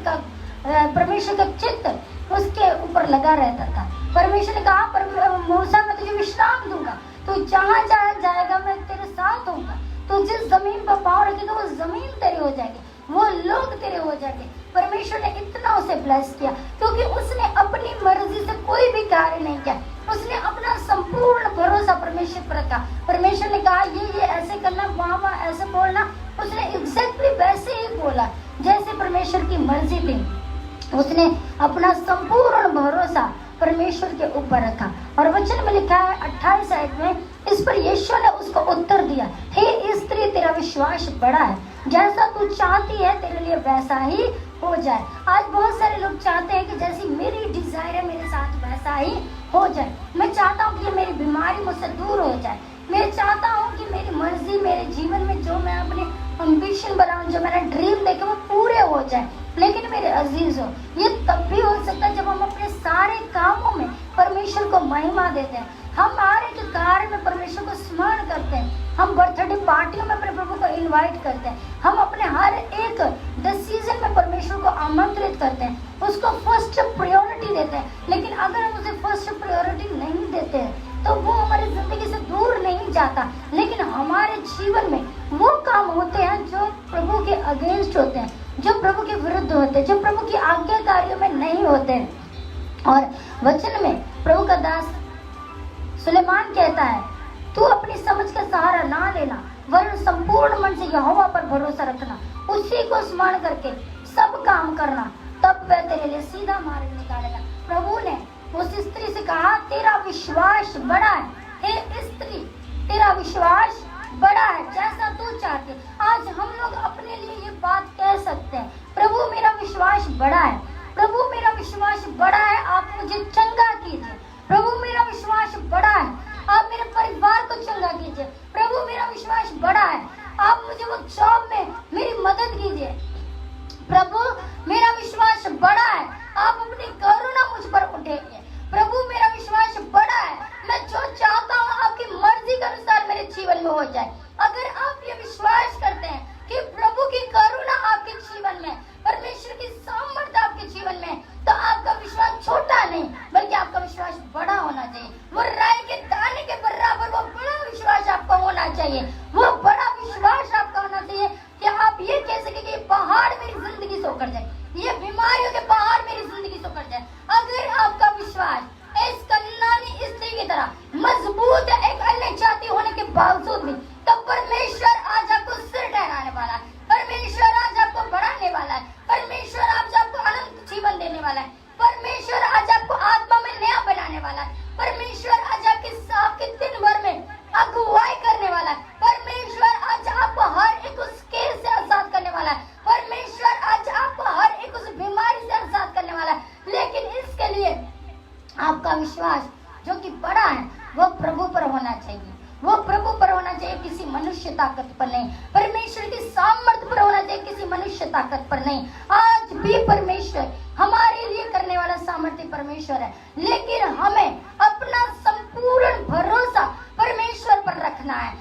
का चित्त उसके ऊपर लगा रहता था। परमेश्वर ने कहा मूसा मैं तुझे विश्राम दूंगा, तू जहाँ जहाँ जाएगा मैं तेरे साथ होऊंगा, तू जिस जमीन पर पाँव रखेगा वो जमीन तेरी हो जाएगी, वो लोग तेरे हो जाएंगे। परमेश्वर ने इतना उसे ब्लेस किया क्योंकि उसने अपनी मर्जी से कोई भी कार्य नहीं किया, उसने अपना संपूर्ण भरोसा परमेश्वर पर रखा। परमेश्वर ने कहा ये ऐसे करना, वहाँ ऐसे बोलना, उसने एग्जैक्टली वैसे ही बोला जैसे परमेश्वर की मर्जी थी। उसने अपना संपूर्ण भरोसा परमेश्वर के ऊपर रखा। और वचन में लिखा है 28 आयत में, इस पर यीशु ने उसको उत्तर दिया, हे स्त्री तेरा विश्वास बड़ा है, जैसा तू चाहती है तेरे लिए वैसा ही हो जाए। आज बहुत सारे लोग चाहते हैं कि जैसी मेरी डिजायर है मेरे साथ वैसा ही हो जाए। मैं चाहता हूँ कि मेरी बीमारी मुझसे दूर हो जाए, मैं चाहता हूँ कि मेरी मर्जी मेरे जीवन में जो मैं अपने एम्बिशन बनाऊं, जो मैंने ड्रीम देखे वो पूरे हो जाए। लेकिन मेरे अजीज हो, ये तब भी हो सकता है जब हम अपने सारे कामों में परमेश्वर को महिमा देते हैं, हम हर एक कार्य में परमेश्वर को स्मरण करते हैं, हम बर्थडे पार्टियों में अपने प्रभु को इनवाइट करते हैं, हम अपने हर एक डिसीजन में परमेश्वर को आमंत्रित करते हैं, उसको फर्स्ट प्रायोरिटी देते हैं। लेकिन अगर हम उसे फर्स्ट प्रायोरिटी नहीं देते हैं तो वो हमारी जिंदगी से दूर नहीं जाता, लेकिन हमारे जीवन में वो काम होते हैं जो प्रभु के अगेंस्ट होते हैं, जो प्रभु के विरुद्ध होते हैं, जो प्रभु की आज्ञाकारियों में नहीं होते हैं। और वचन में प्रभु का दास सुलेमान कहता है, तू अपनी समझ का सहारा ना लेना, वरन संपूर्ण मन से यहोवा पर भरोसा रखना, उसी को स्मरण करके सब काम करना, तब वह तेरे लिए सीधा मार्ग निकालेगा। प्रभु ने उस स्त्री से कहा, तेरा विश्वास बड़ा है, हे स्त्री तेरा विश्वास बड़ा है, जैसा तू चाहती। आज हम लोग अपने लिए ये बात कह सकते हैं, प्रभु मेरा विश्वास बड़ा है, प्रभु मेरा विश्वास बड़ा है, आप मुझे चंगा कीजिए। प्रभु मेरा विश्वास बड़ा है, आप मेरे परिवार को चंगा कीजिए। प्रभु मेरा विश्वास बड़ा है, आप मुझे वो जॉब में मेरी मदद कीजिए। प्रभु मेरा विश्वास बड़ा है, आप अपनी करुणा मुझ पर उठेंगे। प्रभु मेरा विश्वास बड़ा है, मैं जो चाहता हूँ आपकी मर्जी के अनुसार मेरे जीवन में हो जाए। अगर आप ये विश्वास करते हैं कि प्रभु की करुणा आपके जीवन में, परमेश्वर की सामर्थ्य आपके जीवन में, तो आपका विश्वास छोटा नहीं बल्कि आपका विश्वास बड़ा होना चाहिए। वो राई के दाने के बराबर वो बड़ा विश्वास आपका होना चाहिए। वो बड़ा विश्वास आपका होना चाहिए कि आप ये कह सके कि पहाड़ मेरी जिंदगी से उतर जाए, ये बीमारियों के पहाड़ मेरी जिंदगी से उतर जाए। अगर आपका विश्वास इस कन्यानी स्त्री की तरह मजबूत है, एक अन्य जाति होने के बावजूद भी, तो परमेश्वर आज आपको सिर ठहराने वाला है। परमेश्वर आज आपको बढ़ाने वाला है। परमेश्वर आज आपको अनंत जीवन देने वाला है। परमेश्वर आज आपको आत्मा में नया बनाने वाला है। परमेश्वर आज आपके दिन भर में अगुवाई करने वाला है। परमेश्वर आज आपको हर एक उस केस से आजाद करने वाला है। परमेश्वर आज आपको हर एक उस बीमारी से आजाद करने वाला है। लेकिन इसके लिए आपका विश्वास जो कि बड़ा है वो प्रभु पर होना चाहिए। वो प्रभु पर होना चाहिए, किसी मनुष्य ताकत पर नहीं। परमेश्वर की सामर्थ्य पर होना चाहिए, किसी मनुष्य ताकत पर नहीं। आज भी परमेश्वर हमारे लिए करने वाला सामर्थ्य परमेश्वर है, लेकिन हमें अपना संपूर्ण भरोसा परमेश्वर पर रखना है।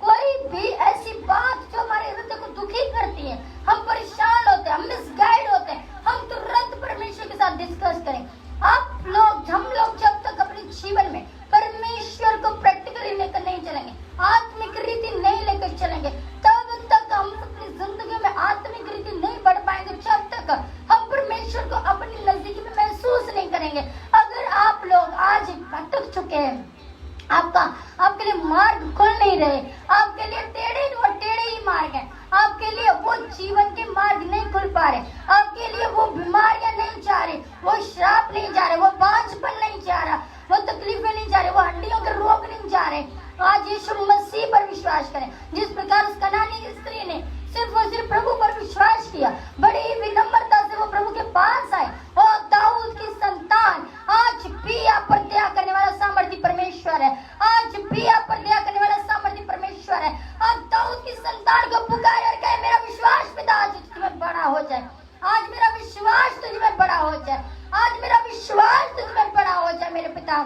कोई भी ऐसी बात जो हमारे हृदय को दुखी करती है, हम परेशान होते हैं, हम मिसगाइड होते हैं, हम तुरंत परमेश्वर के साथ डिस्कस करें। हम लोग जब तक अपने जीवन में परमेश्वर को प्रैक्टिकली लेकर नहीं चलेंगे, आत्मिक रीति नहीं लेकर चलेंगे, तब तक हम अपनी जिंदगी में आत्मिक रीति नहीं बढ़ पाएंगे। जब तक हम परमेश्वर को अपनी नजदीकी में महसूस नहीं करेंगे। अगर आप लोग आज भटक चुके हैं, आपके लिए मार्ग खुल नहीं रहे, आपके लिए टेढ़े ही मार्ग हैं, आपके लिए वो जीवन के मार्ग नहीं खुल पा रहे, आपके लिए वो बीमारियां नहीं जा रही, वो श्राप नहीं जा रहे, वो बांझपन नहीं जा रहा, वो तकलीफें नहीं जा रही, वो हड्डियों के रोग नहीं जा रहे। आज यीशु मसीह पर विश्वास करें। जिस प्रकार उस कनानी स्त्री ने सिर्फ और सिर्फ प्रभु पर विश्वास किया, बड़ी विनम्रता से वो प्रभु के पास आए। और दाऊद की संतान, आज भी आप पर दया करने वाला सामर्थी परमेश्वर है। आज भी आप पर दया करने वाला सामर्थी परमेश्वर है। आज दाऊद की संतान को पुकारे और कहे, मेरा विश्वास पिता आज तुम्हें बड़ा हो जाए, आज मेरा विश्वास तुझ में बड़ा हो जाए, आज मेरा विश्वास तुझ में बड़ा हो जाए। मेरे पिता,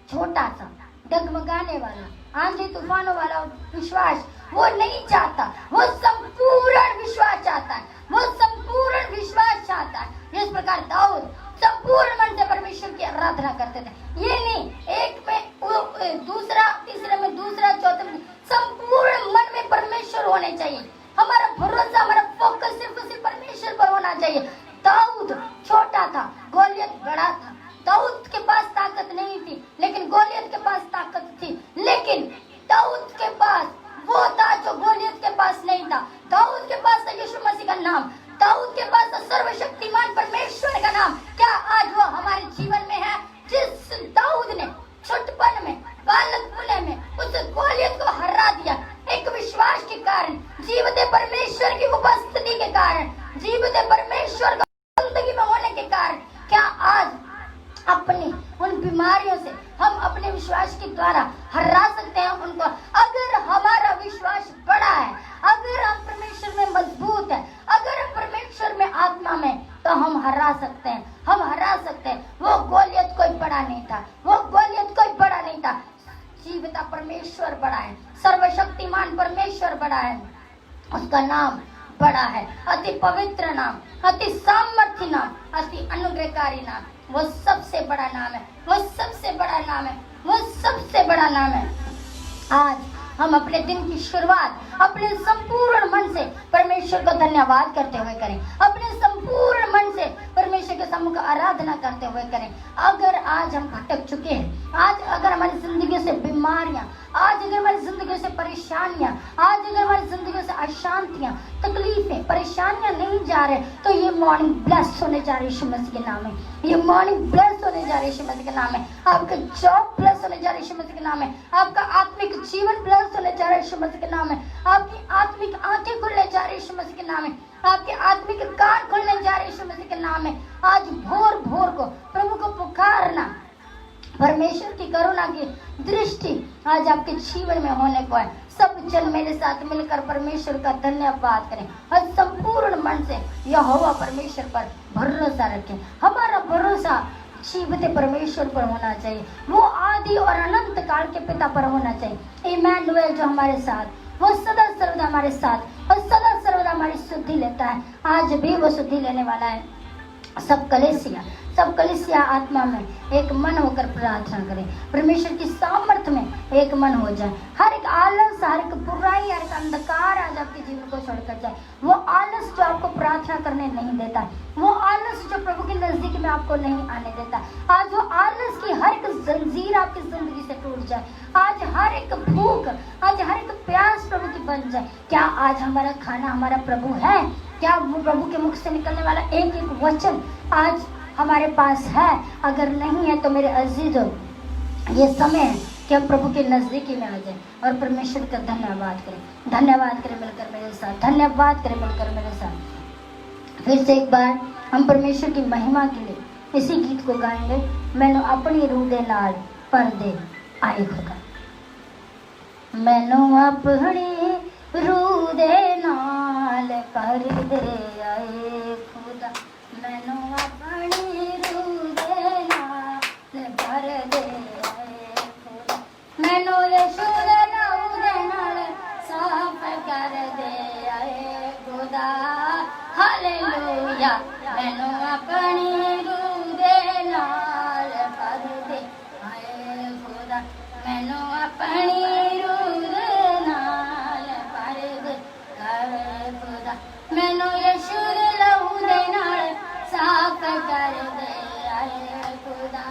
छोटा सा डगमगाने वाला, आंधी तूफानों वाला विश्वास वो नहीं चाहता, वो संपूर्ण विश्वास चाहता है। वो संपूर्ण विश्वास चाहता है। जिस प्रकार दाऊद संपूर्ण मन से परमेश्वर की आराधना करते थे, ये नहीं एक में दूसरा, तीसरे में दूसरा, चौथे में, संपूर्ण मन में परमेश्वर होने चाहिए। हमारा भरोसा, हमारा फोकस सिर्फ परमेश्वर पर होना चाहिए। दाऊद छोटा था, गोलियत बड़ा था। दाऊद के पास ताकत नहीं थी, लेकिन गोलियत के पास ताकत थी। लेकिन दाऊद के पास वो था जो गोलियत के पास नहीं था। दाऊद के पास था यीशु मसीह का नाम, दाऊद के पास था सर्वशक्तिमान परमेश्वर का नाम। क्या आज वो हमारे जीवन में है? जिस दाऊद ने छुटपन में, बालकपने में उस गोलियत को हरा दिया, एक विश्वास के कारण, जीवते परमेश्वर की उपस्थिति के कारण, जीवते परमेश्वर का जिंदगी में होने के कारण, क्या आज अपनी उन बीमारियों से हम अपने विश्वास के द्वारा हरा सकते हैं उनको? अगर हमारा विश्वास बड़ा है, अगर हम परमेश्वर में मजबूत है, अगर हम परमेश्वर में आत्मा में, तो हम हरा सकते हैं, हम हरा सकते हैं। वो गोलियत कोई बड़ा नहीं था, वो गोलियत कोई बड़ा नहीं था। जीवता परमेश्वर बड़ा है, सर्वशक्तिमान परमेश्वर बड़ा है, उसका नाम बड़ा है, अति पवित्र नाम, अति सामर्थ्य नाम, अति अनुग्रहकारी नाम। वो सबसे बड़ा नाम है, वो सबसे बड़ा नाम है, वो सबसे बड़ा नाम है। आज हम अपने दिन की शुरुआत अपने संपूर्ण मन से परमेश्वर को धन्यवाद करते हुए करें, अपने संपूर्ण मन से परमेश्वर के सम्मुख आराधना करते हुए करें। अगर आज हम भटक चुके हैं, आज अगर हमारी जिंदगी से बीमारियां, आज अगर हमारी जिंदगी से परेशानियां, आज अगर हमारी जिंदगी से अशांतियां, तकलीफें, परेशानियां नहीं जा रहे, तो ये मॉर्निंग ब्लेस होने जा रही है यीशु मसीह के नाम में। ये मॉर्निंग ब्लेस होने जा रही है यीशु मसीह के नाम में। आपका जॉब ब्लेस होने जा रही है यीशु मसीह के नाम में। आपका आत्मिक जीवन ब्लेस होने जा रहा है यीशु मसीह के नाम में। आपकी आत्मिक आंखें खुलने जा रही है यीशु मसीह के नाम में। आपके आत्मिक कान खुलने जा रहे हैं यीशु मसीह के नाम में। आज भोर भोर को प्रभु को पुकारना, परमेश्वर की करुणा की दृष्टि आज आपके जीवन में होने को है। सब जन मेरे साथ मिलकर परमेश्वर का धन्यवाद करें और संपूर्ण मन से यहोवा परमेश्वर पर भरोसा रखें। हमारा भरोसा जीवित परमेश्वर पर होना चाहिए, वो आदि और अनंत काल के पिता पर होना चाहिए। इमैनुएल जो हमारे साथ, वो सदा सर्वदा हमारे साथ और सदा सर्वदा हमारी शुद्धि लेता है। आज भी वो शुद्धि लेने वाला है। सब कलीसिया आत्मा में एक मन होकर प्रार्थना करें, परमेश्वर की सामर्थ्य में एक मन हो जाए। हर एक आलस, हर एक बुराई, हर एक अंधकार आज आपके जीवन को छोड़कर जाए। वो आलस जो आपको प्रार्थना करने नहीं देता, वो आलस जो प्रभु के नजदीक में आपको नहीं आने देता, आज वो आलस की हर एक जंजीर आपकी जिंदगी से टूट जाए। आज हर एक भूख, आज हर एक प्यास प्रभु की बन जाए। क्या आज हमारा खाना हमारा प्रभु है? क्या वो प्रभु के मुख से निकलने वाला एक एक वचन आज हमारे पास है? अगर नहीं है तो मेरे अजीजों, ये समय है कि हम प्रभु के नजदीकी में आ जाए और परमेश्वर का धन्यवाद करें। धन्यवाद करें मिलकर मेरे साथ, धन्यवाद करें मिलकर मेरे साथ। फिर से एक बार हम परमेश्वर की महिमा के लिए इसी गीत को गाएंगे। मैंने अपनी रूह दे नाल पर्दे आए खुदा, मैंने अपनी रूह दे नाल पर्दे आए खुदा, मैंने अपनी रूह दे नाल पर्दे आए खुदा, मैंने यीशु दे नाम दे नाल साफ कर दे आए खुदा। हालेलुया, मैंने अपनी रूह दे नाल पर्दे आए खुदा, मैंने अपनी रूह दे नाल पर्दे आए खुदा, मैंने यीशु दे लहू दे नाल साफ कर दे आए खुदा।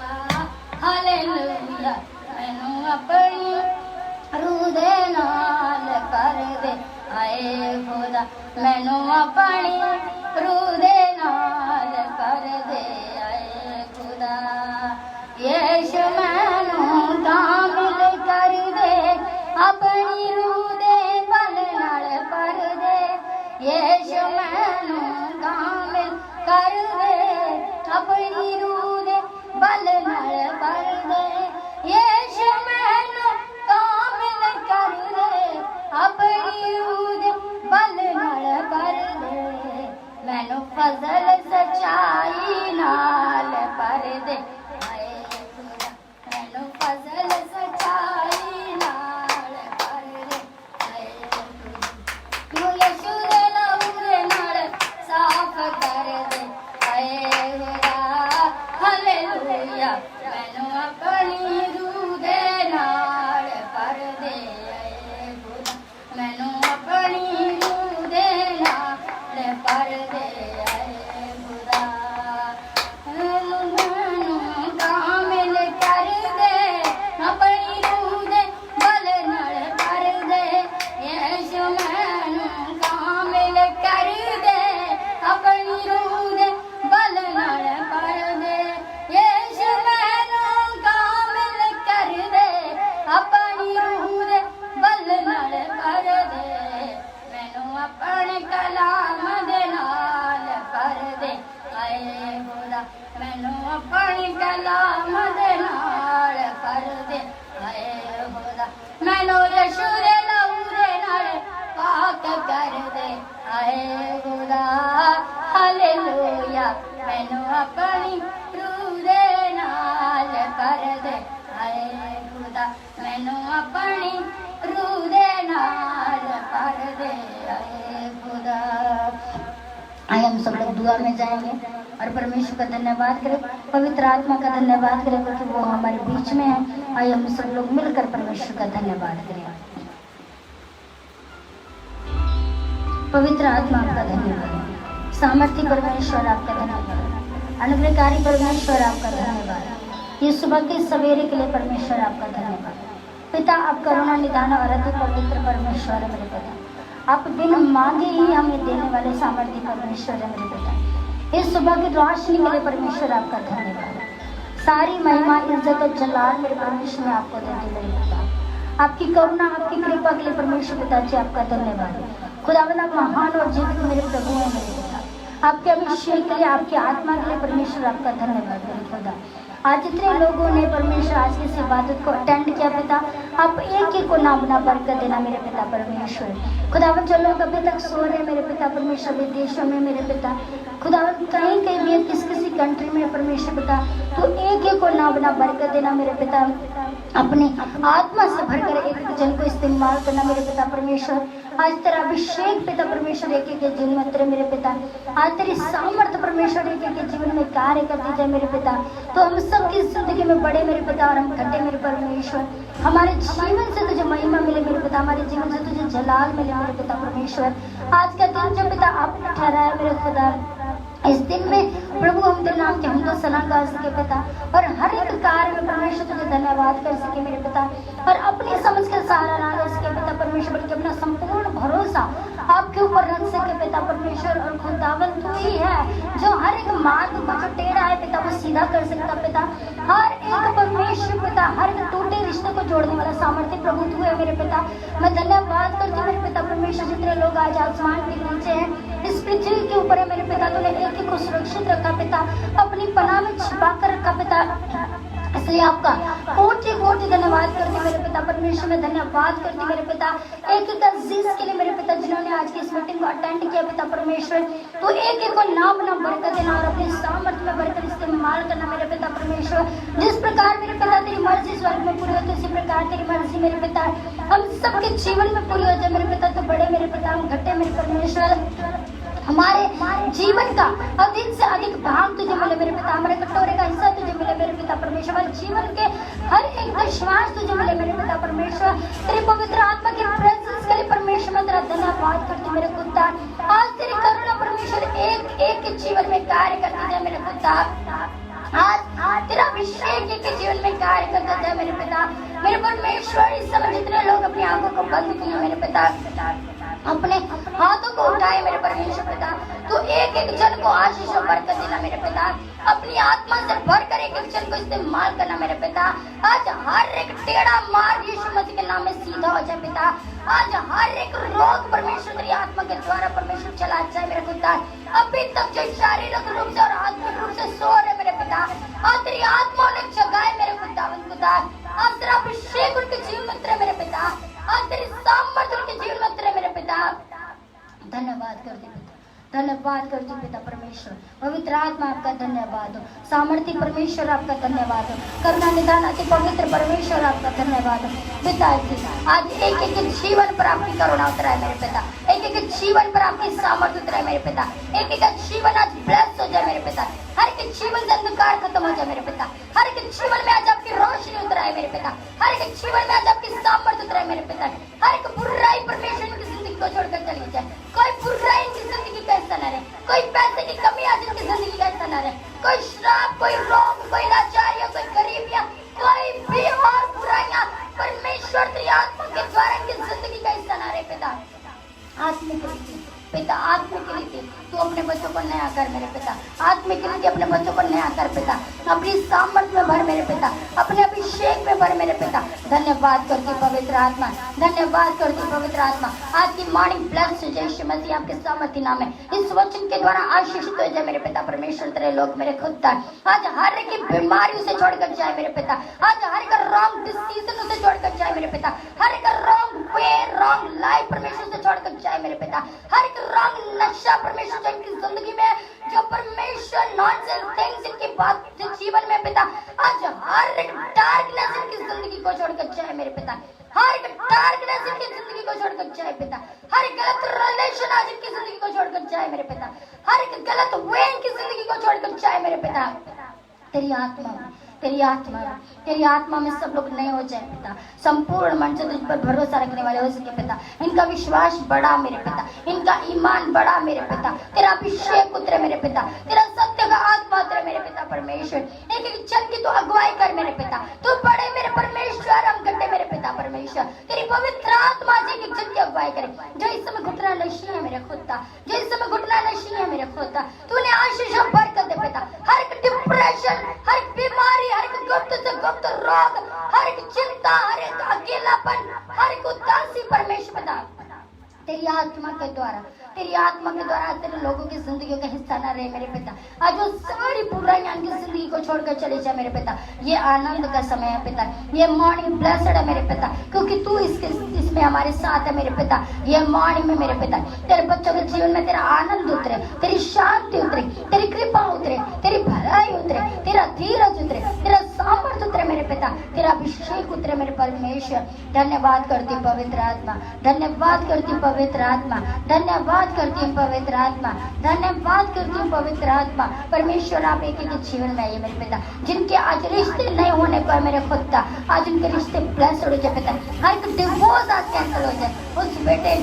हालेलुया, मैंने अपनी रूह दे नाल पर्दे आए खुदा, मैंने अपनी रूह दे नाल पर्दे आए खुदा। यीशु मैनू कामिल कर दे, अपनी रूह दे बल नाल पर्दे, यीशु मैनू कामिल कर दे, अपनी रूह दे बल नाल पर्दे, यीशु मैनू कामिल कर दे, अपनी रूह दे बल नाल पर्दे, मैनू फजल सच्चाई नाल पर्दे आए खुदा, मैनू फजल सच्चाई नाल पर्दे आए खुदा, यीशु दे लहू दे नाल साफ कर दे आए खुदा। हालेलुया, मैनू अपनी रूह दे नाल पर्दे आए खुदा, मैनू अपनी रूह दे नाल पर्दे आए खुदा। मैनू कामिल कर दे, अपनी रूह दे बल नाल पर्दे, यीशु मैनू कामिल कर दे, अपनी रूह दे बल नाल पर्दे, यीशु मैनू कामिल कर दे, अपनी रूह दे बल नाल पर्दे, मैनू अपने कलाम दे नाल पर्दे आए खुदा, मैनू अपने कलाम दे नाल पर्दे आए खुदा, मैनू यीशु दे लहू दे नाल पाक कर दे आए खुदा। हालेलुया, मैनू अपनी रूह दे नाल पर्दे आए खुदा, मैनू अपनी रूह दे नाल पर्दे आए खुदा। आइए हम सब लोग दुआ में जाएंगे और परमेश्वर का धन्यवाद करें, पवित्र आत्मा का धन्यवाद करें क्योंकि वो हमारे बीच में है। आइए हम सब लोग मिलकर परमेश्वर का धन्यवाद करें। पवित्र आत्मा आपका धन्यवाद, सामर्थ्य परमेश्वर आपका धन्यवाद, अनुग्रहकारी परमेश्वर आपका धन्यवाद, ये सुबह के सवेरे के लिए परमेश्वर आपका धन्यवाद। पिता आप करुणा निदान और अति पवित्र परमेश्वर है मेरे पिता, आप बिन मांगे ही हमें देने वाले सामर्थ्य परमेश्वर है मेरे पिता। इस सुबह की रोशनी के लिए परमेश्वर आपका धन्यवाद। सारी महिमा इज्जत और जलाल मेरे परमेश्वर में आपको देती मेरे पिता। आपकी करुणा आपकी कृपा के लिए परमेश्वर पिताजी आपका धन्यवाद। खुदावंद आप महान और जीवित मेरे प्रभु हैं मेरे पिता। आपके अभिषेक के लिए आपकी आत्मा के लिए परमेश्वर आपका धन्यवाद मेरे खुदा। आज जितने लोगों ने परमेश्वर आज की इस इबादत को अटेंड किया पिता, आप एक एक को नाम बरकत देना मेरे पिता परमेश्वर। खुदावंद जो लोग अभी तक सो रहे मेरे पिता परमेश्वर विदेशों में मेरे पिता, खुदावंद कहीं कहीं भी किसी कंट्री में परमेश्वर पिता, तो एक एक को नाम बरकत देना मेरे पिता। अपनी आत्मा से भरकर एक एक जन को इस्तेमाल करना मेरे पिता परमेश्वर। आज तेरा अभिषेक पिता परमेश्वर एक एक जीवन में तेरे मेरे पिता, आज तेरी सामर्थ्य परमेश्वर एक एक जीवन में कार्य करती जाए मेरे पिता। तो हम सबकी जिंदगी में बड़े मेरे पिता और हम घटे मेरे परमेश्वर। हमारे जीवन से तुझे महिमा मिले मेरे पिता, हमारे जीवन से तुझे जलाल मिले मेरे पिता परमेश्वर। आज का दिन जो पिता आपने ठहराया मेरे खुदा, इस दिन में प्रभु हम तेरे नाम के हम तो सलाम गा सके पिता, और हर एक कार्य में परमेश्वर तुझे धन्यवाद कर सके मेरे पिता, और अपनी समझ के सहारा ना ले सके पिता परमेश्वर, बल्कि अपना संपूर्ण भरोसा आपके ऊपर रख सके पिता परमेश्वर। और खुदावन तू ही है जो हर एक मार्ग को जो टेढ़ा है पिता वो सीधा कर सकता पिता। हर एक परमेश्वर पिता, हर एक टूटे रिश्ते को जोड़ने वाला सामर्थ्य प्रभु तू है मेरे पिता। मैं धन्यवाद करती हूँ मेरे पिता परमेश्वर। जितने लोग आज आसमान के नीचे हैं, इस पृथ्वी के ऊपर है मेरे पिता, तूने एक एक को सुरक्षित रखा पिता, अपनी पनाह में छिपा कर रखा पिता, इसलिए आपका कोटि कोटि धन्यवाद करती मेरे पिता परमेश्वर। में धन्यवाद करती मेरे पिता एक एक अजीज के लिए मेरे पिता, जिन्होंने आज की इस मीटिंग को अटेंड किया पिता परमेश्वर। तो एक एक को नाम बरकत देना और अपने सामर्थ्य में बढ़कर इस्तेमाल करना मेरे पिता परमेश्वर। जिस प्रकार मेरे पिता तेरी मर्जी स्वर्ग में पूरी होती है, उसी प्रकार तेरी मर्जी मेरे पिता हम सबके जीवन में पूरी हो जाए मेरे पिता। तो बड़े मेरे पिता हम घटे मेरे परमेश्वर, हमारे जीवन का अधिक से अधिक भाग तुझे मिले मेरे पिता, हमारे कटोरे का हिस्सा तुझे मिले मेरे पिता परमेश्वर। हमारे जीवन के हर एक विश्वास तुझे मिले मेरे पिता परमेश्वर। तेरे पवित्र आत्मा की प्रेजेंस के लिए परमेश्वर मैं तेरा धन्यवाद करती मेरे खुदा। आज तेरी करुणा परमेश्वर एक एक के जीवन में कार्य करती जाए मेरे खुदा। आज तेरा अभिषेक एक जीवन में कार्य करता जाए मेरे पिता मेरे परमेश्वर। इस समय जितने लोग अपनी आंखों को बंद किए मेरे पिता, अपने हाथों को उठाए मेरे परमेश्वर पिता, तो एक एक जन को आशीष और बरकत देना मेरे पिता। अपनी आत्मा से भरकर एक एक जन को इस्तेमाल करना मेरे पिता। आज हर एक टेढ़ा मार्ग यीशु मसीह के नाम में सीधा हो जाए पिता। आज हर एक रोग परमेश्वर तेरी आत्मा के द्वारा परमेश्वर चला जाए मेरे पिता। अभी तक जो शारीरिक रूप से और आत्मिक रूप से सो रहे मेरे पिता, आज तेरी आत्मा ने जगाए मेरे खुदा। आज तेरा अभिषेक उनके जीवन में उतरे मेरे पिता, आज तेरी सामर्थ्य उनके जीवन में उतरे मेरे पिता। धन्यवाद करती पिता, धन्यवाद करती पिता परमेश्वर। पवित्र आत्मा आपका धन्यवाद हो, सामर्थ्य परमेश्वर आपका धन्यवाद हो, करुणा निदान अति पवित्र परमेश्वर आपका धन्यवाद हो पिताजी। आज एक एक जीवन पर आपकी करुणा उतराए मेरे पिता, एक एक जीवन पर आपकी सामर्थ्य उतराए मेरे पिता। एक एक जीवन आज ब्लेस हो जाए मेरे पिता, हर एक जीवन से अंधकार खत्म हो जाए मेरे पिता। हर एक जीवन में आज आपकी रोशनी उतराए मेरे पिता, हर एक जीवन में आज आपकी सामर्थ्य उतराए मेरे पिता। हर एक बुराई परमेश्वर इनकी जिंदगी को छोड़कर चली जाए, कोई बुराई इनकी जिंदगी का हिस्सा न रहे, कोई पैसे की कमी आज इनकी जिंदगी का हिस्सा न रहे, कोई श्राप, कोई रोग, कोई लाचारियां, कोई गरीबियां, कोई भी और बुराइयां परमेश्वर तेरी आत्मा के द्वारा इनकी जिंदगी का हिस्सा न रहे पिता। आत्मिक रीति पिता, आत्मिक रीति तू अपने बच्चों को नया कर मेरे पिता, आत्मिक रीति अपने बच्चों को नया कर पिता, अपनी सामर्थ्य में भर मेरे पिता, अपने अभिषेक में भर मेरे पिता। धन्यवाद करती पवित्र आत्मा, धन्यवाद करती पवित्र आत्मा। आज की मॉर्निंग ब्लेस यीशु मसीह आपके सामर्थ्य नाम है, इस वचन के द्वारा आशीषित हो जाए मेरे पिता परमेश्वर। तेरे लोग मेरे खुदा आज हर एक बीमारियों से छोड़कर जाए मेरे पिता, आज हर एक रॉन्ग डिसीजन से छोड़कर जाए मेरे पिता, हर एक रॉन्ग वे, रॉन्ग लाइफ परमेश्वर से छोड़कर जाए मेरे पिता। हर एक रॉन्ग नशा परमेश्वर इनकी जिंदगी में जो परमेश्वर नॉनसेंस थिंग्स इनकी बात जीवन में पिता, आज हर एक डार्कनेस इनकी जिंदगी को छोड़कर जाए मेरे पिता। हर एक डार्कनेस इनकी जिंदगी को छोड़कर जाए पिता। हर एक गलत रिलेशन आज इनकी जिंदगी को छोड़कर जाए मेरे पिता। हर एक गलत वे इनकी जिंदगी को छोड़कर जाए मेरे पिता। तेरी आत्मा में तेरी आत्मा में सब लोग नए हो जाए पिता। संपूर्ण मन से तुझ पर भरोसा रखने वाले हो सके पिता। इनका विश्वास बढ़ा मेरे पिता, इनका ईमान बढ़ा मेरे पिता। तेरा अभिषेक उतरे मेरे पिता, तेरा सत्य का आत्मा उतरे मेरे पिता परमेश्वर। एक एक जन की तू अगुवाई कर मेरे पिता, तू बड़े मेरे परमेश्वर, हम गड्ढे मेरे पिता परमेश्वर। तेरी पवित्र आत्मा जी की जन की अगुवाई करे। जो इस समय घुटना नशी है मेरे खुदा, जो इस समय घुटना नशी है मेरे खुदा, तूने आशीष और बरकत दे पिता। हर एक डिप्रेशन, हर एक बीमारी, हर एक गुप्त से गुप्त रोग, हर एक चिंता, हर एक अकेलापन, हर एक उदासी परमेश्वर पिता तेरी आत्मा के द्वारा, तेरी आत्मा के द्वारा तेरे लोगों की जिंदगी का हिस्सा न रहे मेरे पिता। आज वो सारी बुराइयां उनकी जिंदगी को छोड़कर चले जाए मेरे पिता। ये आनंद का समय है पिता, ये मॉर्निंग ब्लेस्ड है मेरे पिता, क्योंकि तू इसमें हमारे साथ है मेरे पिता। ये मॉर्निंग में मेरे पिता तेरे बच्चों के जीवन में तेरा आनंद उतरे, तेरी शांति उतरे, तेरी कृपा उतरे, तेरी भलाई उतरे, तेरा धीरज उतरे, तेरा सामर्थ्य उतरे मेरे पिता, तेरा अभिषेक उतरे मेरे परमेश्वर। धन्यवाद करती पवित्र आत्मा, धन्यवाद करती पवित्र आत्मा, धन्यवाद करती हूँ पवित्र आत्मा, धन्यवाद करती हूँ पवित्र आत्मा परमेश्वर। आप एक एक जीवन में आइए मेरे पिता, जिनके आज रिश्ते नहीं होने पर मेरे खुदा आज उनके रिश्ते ब्लेस्ड हो जाए पिता। हर एक डिवोर्स आज कैंसिल हो जाए, उस बेटे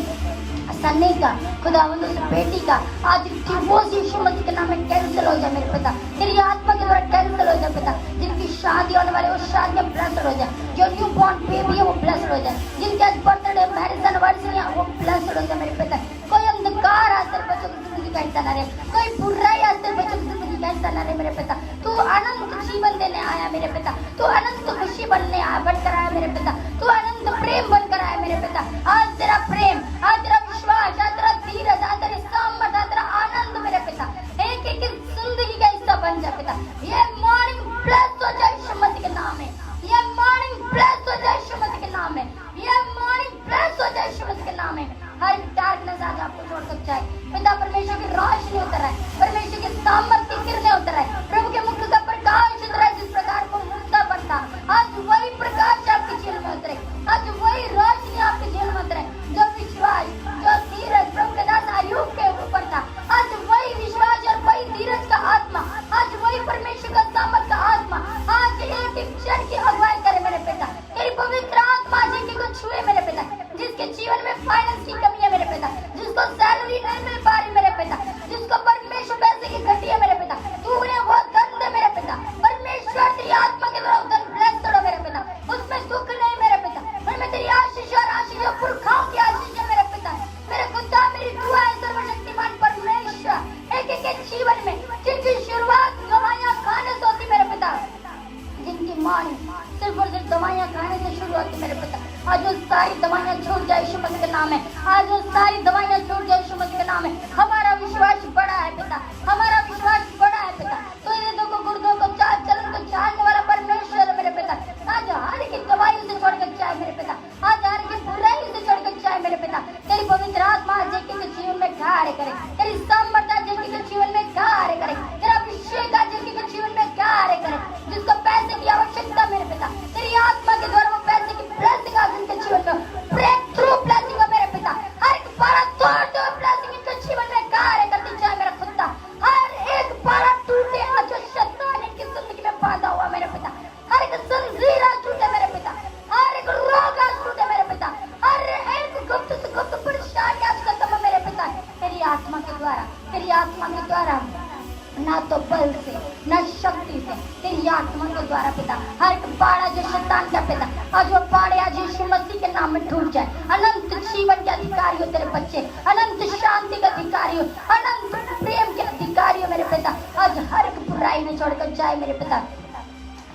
सन्नी का खुदावंद, उस बेटी का आज डिवोर्स यीशु मसीह के नाम में कैंसिल हो जाए मेरे पिता। तेरी आत्मा के द्वारा कैंसिल हो जाए पिता। जिनकी शादी होने वाली वो शादी ब्लेस्ड हो जाए, जो न्यू बॉर्न बेबी है वो ब्लेस्ड हो जाए, जिनके आज बर्थडे मैरिज एनिवर्सरी है वो ब्लेस्ड हो जाए मेरे पिता। कोई अंधकार आज तेरे बच्चों की जिंदगी का हिस्सा न रहे, कोई बुराई आज तेरे बच्चों की जिंदगी का हिस्सा न रहे मेरे पिता। तू अनंत जीवन देने आया मेरे पिता, तू अनंत खुशी बनकर आया मेरे पिता, तू अनंत प्रेम बनकर आया मेरे पिता। आज तेरा प्रेम, आज तेरा विश्वास, आज तेरा धीरज, आज तेरी सामर्थ, आज तेरा आनंद मेरे पिता एक एक जिंदगी का हिस्सा बन जाए पिता। ये मॉर्निंग ब्लेस्ड हो जाए यीशु मसीह के नाम में, ये मॉर्निंग ब्लेस्ड हो जाए यीशु मसीह के नाम में, ये मॉर्निंग ब्लेस्ड हो जाए यीशु मसीह के नाम में। हर डार्कनेस आज आपको छोड़कर जाए पिता। परमेश्वर की रोशनी उतर है, परमेश्वर की सामर्थ्य की किरणें उतर है, प्रभु के मुख का प्रकाश उतर है। जिस प्रकार को मूसा बनता, आज वही प्रकाश आपके जीवन में उतरे, आज वही रोशनी आपके जीवन में उतरे। जो विश्वास, जो धीरज प्रभु के दास अय्यूब के ऊपर था, आज वही विश्वास और वही धीरज का आत्मा, आज वही परमेश्वर का सामर्थ का आत्मा आज एक एक जन की अगुवाई करे मेरे पिता। तेरी पवित्र आत्मा जिनकी को छुए मेरे पिता, जिसके जीवन में फाइनेंस की कमी है मेरे पिता, जिसको सैलरी नहीं मिल पा रही मेरे पिता, जिसको परमेश्वर पैसे की घटी है मेरे पिता, तू उन्हें वो धन दे मेरे पिता परमेश्वर। तेरी आत्मा के द्वारा धन ब्लेस्ड हो मेरे पिता, उसमें दुख नहीं मेरे पिता, उनमें तेरी आशीष और आशीष और पुरखाओं की आशीष है मेरे पिता। मेरे खुदा मेरी दुआ है सर्वशक्तिमान परमेश्वर एक एक जीवन में जिनकी शुरुआत दवाइयाँ खाने से होती मेरे पिता, जिनकी माँ सिर्फ और सिर्फ दवाइयाँ खाने से शुरू होती मेरे पिता, आज वो सारी दवाइयाँ छूट जाए यीशु मसीह के नाम है। आज वो सारी दवाइयाँ छूट जाए यीशु मसीह के नाम है। हमारा विश्वास बड़ा है पिता, हमारा विश्वास बड़ा है पिता। तो ये को गुर्दों को चाल चलन को जानने वाला परमेश्वर है मेरे पिता। आज हर की दवाइयों से छोड़कर जाए मेरे पिता, आज हर की बुराई से छोड़कर जाए मेरे पिता। तेरी पवित्र आत्मा आज के जीवन में कार्य करे, तेरी सामर्थ आज के जीवन में कार्य करे, तेरा अभिषेक आज के जीवन में कार्य करे। जिसको पैसे की आवश्यकता मेरे पिता, तेरी आत्मा के द्वारा वो पैसे की ब्लेसिंग आज उनके जीवन में ब्रेक थ्रू ब्लेसिंग है मेरे पिता। हर एक पारा तोड़ते हुए ब्लेसिंग इनके जीवन में कार्य करती जाए मेरा खुदा। हर एक पारा टूटे आज जो शैतान इनकी जिंदगी में बांधा हुआ मेरे पिता, हर एक जंजीर आज टूटे मेरे पिता, हर एक रोग आज टूटे मेरे पिता, हर एक गुप्त से गुप्त परेशानी आज खत्म है मेरे पिता। तेरी आत्मा के द्वारा, तेरी आत्मा के द्वारा, ना तो बल से ना शक्ति से, तेरी आत्मा के द्वारा पिता। हर एक पाड़ा जो शैतान का पिता, आज वो पाड़े आज यीशु मसीह के नाम में टूट जाए। अनंत जीवन के अधिकारी हो तेरे बच्चे, अनंत शांति के अधिकारी हो, अनंत प्रेम के अधिकारी हो मेरे पिता। आज हर एक बुराई में छोड़कर जाए मेरे पिता।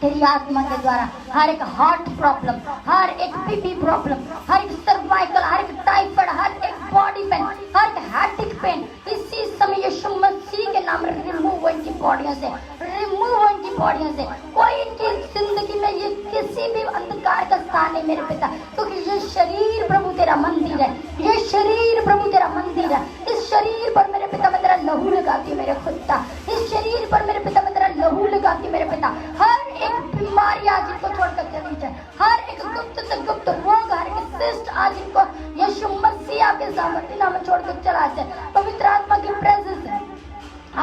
तेरी आत्मा के द्वारा हर एक हार्ट प्रॉब्लम, हर एक बीपी प्रॉब्लम, हर एक सर्वाइकल, हर एक टाइफाइड, हर एक बॉडी पेन, हर एक हार्टिक पेन इसी समय यीशु मसीह के नाम रिमूव इनकी बॉडियों से, रिमूव इनकी बॉडियों से। कोई इनकी जिंदगी में ये किसी भी अंधकार का स्थान नहीं मेरे पिता, क्योंकि ये शरीर प्रभु तेरा मंदिर है, ये शरीर प्रभु तेरा मंदिर है। इस शरीर पर मेरे पिता मैं तेरा लहू लगाती हूँ मेरे खुदा, इस शरीर पर मेरे पिता मैं तेरा लहू लगाती हूँ मेरे पिता। हर एक बीमारी आज इनको छोड़कर चली जाए, हर एक गुप्त से गुप्त रोग, हर एक शिष्ट आज इनको यीशु मसीह आपके सामर्थ्य नाम में छोड़कर चला जाए। पवित्र आत्मा की प्रेजेंस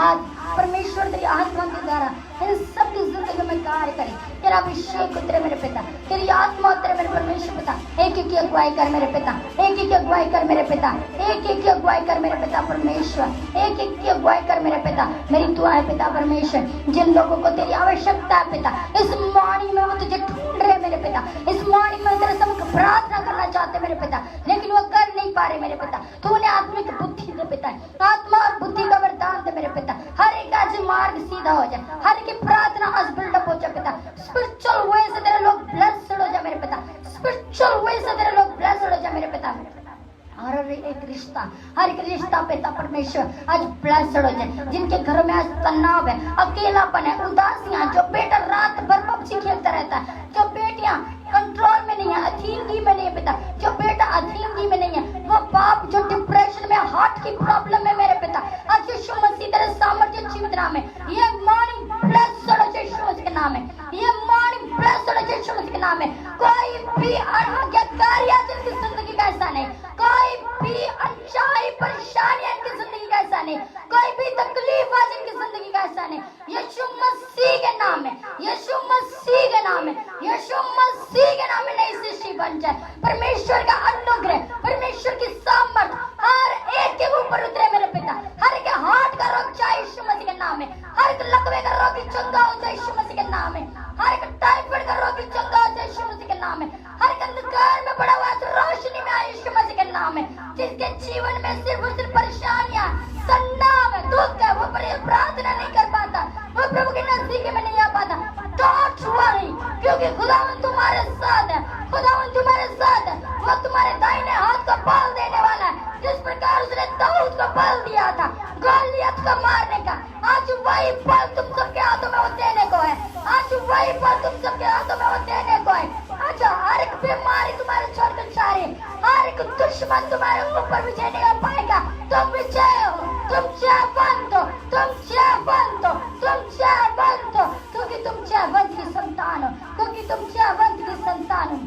आज परमेश्वर तेरी आत्मा के द्वारा इन सब की जिंदगी में कार्य करे। तेरा अभिषेक उतरे मेरे पिता, तेरी आत्मा उतरे मेरे परमेश्वर पिता। एक एक की अगुवाई कर मेरे पिता, एक एक की अगुवाई कर मेरे पिता, एक एक की अगुवाई कर मेरे पिता परमेश्वर, एक एक की अगुवाई कर मेरे पिता। मेरी दुआ है पिता परमेश्वर, जिन लोगों को तेरी आवश्यकता है पिता, इस मॉर्निंग में वो तुझे ढूंढ रहे मेरे पिता, इस मॉर्निंग में तेरे सम्मुख प्रार्थना करना चाहते मेरे पिता, लेकिन वो कर नहीं पा रहे मेरे पिता। तू उन्हें आत्मिक बुद्धि दे पिता, आत्मा और बुद्धि का वरदान दे मेरे पिता। हर एक आज मार्ग सीधा हो जाए, हर एक की प्रार्थना आज बिल्डअप हो जाए पिता। स्पिरिचुअल वे से तेरे लोग ब्लेस्ड हो जाए मेरे पिता, स्पिरिचुअल वे से तेरे लोग ब्लेस्ड हो जाए मेरे पिता। हर एक रिश्ता, हर एक रिश्ता पिता परमेश्वर आज ब्लेस्ड हो जाए। जिनके घरों में आज तनाव है, अकेलापन है, उदासियां, जो बेटा रात भर पबजी खेलता रहता है, जो बेटियां कंट्रोल में नहीं है, अधीनगी में नहीं है पिता, जो बेटा अधीनगी में नहीं है, वो बाप जो डिप्रेशन में, हार्ट की प्रॉब्लम में मेरे पिता, आज यीशु मसीह तेरे सामर्थ्य जीवित नाम है, ये मॉर्निंग ब्लेस्ड हो जाए यीशु मसीह के नाम है, ये मॉर्निंग ब्लेस्ड हो जाए यीशु मसीह के नाम है। कोई भी अनाज्ञाकारी जिनकी जिंदगी का ऐसा नहीं, कोई भी अनचाही परेशानियां इनकी जिंदगी का ऐसा नहीं, कोई भी तकलीफ आज इनकी जिंदगी का ऐसा नहीं, यीशु मसीह के नाम है, यीशु मसीह के नाम है, यीशु मसीह के नाम में नई सृष्टि बन जाए। परमेश्वर का अनुग्रह, परमेश्वर की सामर्थ हर एक के ऊपर उतरे मेरे पिता। हर एक हार्ट का रोग जाए यीशु मसीह के नाम में, हर एक लकवे का रोगी चंगा हो जाए यीशु मसीह के नाम में, हर एक टाइफाइड का रोगी चंगा हो जाए यीशु मसीह के नाम में, हर एक अंधकार में पड़ा हुआ रोशनी में आए यीशु मसीह के नाम में। जिसके जीवन में सिर्फ और सिर्फ परेशानियां, तनाव है, दुख है, वो प्रार्थना नहीं कर पाता, वो प्रभु के नजदीक में नहीं आ पाता, डोंट वरी, क्योंकि खुदावन तुम्हारे साथ है, खुदावन तुम्हारे साथ है। वो तुम्हारे दाहिने हाथ को बल देने वाला है, जिस प्रकार उसने दाऊद को बल दिया था गोलियत को मारने का, आज वही बल तुम सबके हाथों में वो देने को है, आज वही बल तुम सबके हाथों में वो देने को है। आज हर एक बीमारी तुम्हारे छोड़कर जा रही, हर एक दुश्मन तुम्हारे ऊपर विजय नहीं हो पाएगा। तुम विजय हो, तुम जयवंत हो, तुम जयवंत हो, तुम जयवंत हो, क्योंकि तुम जयवंत की संतान हो, क्योंकि तुम जयवंत की संतान हो।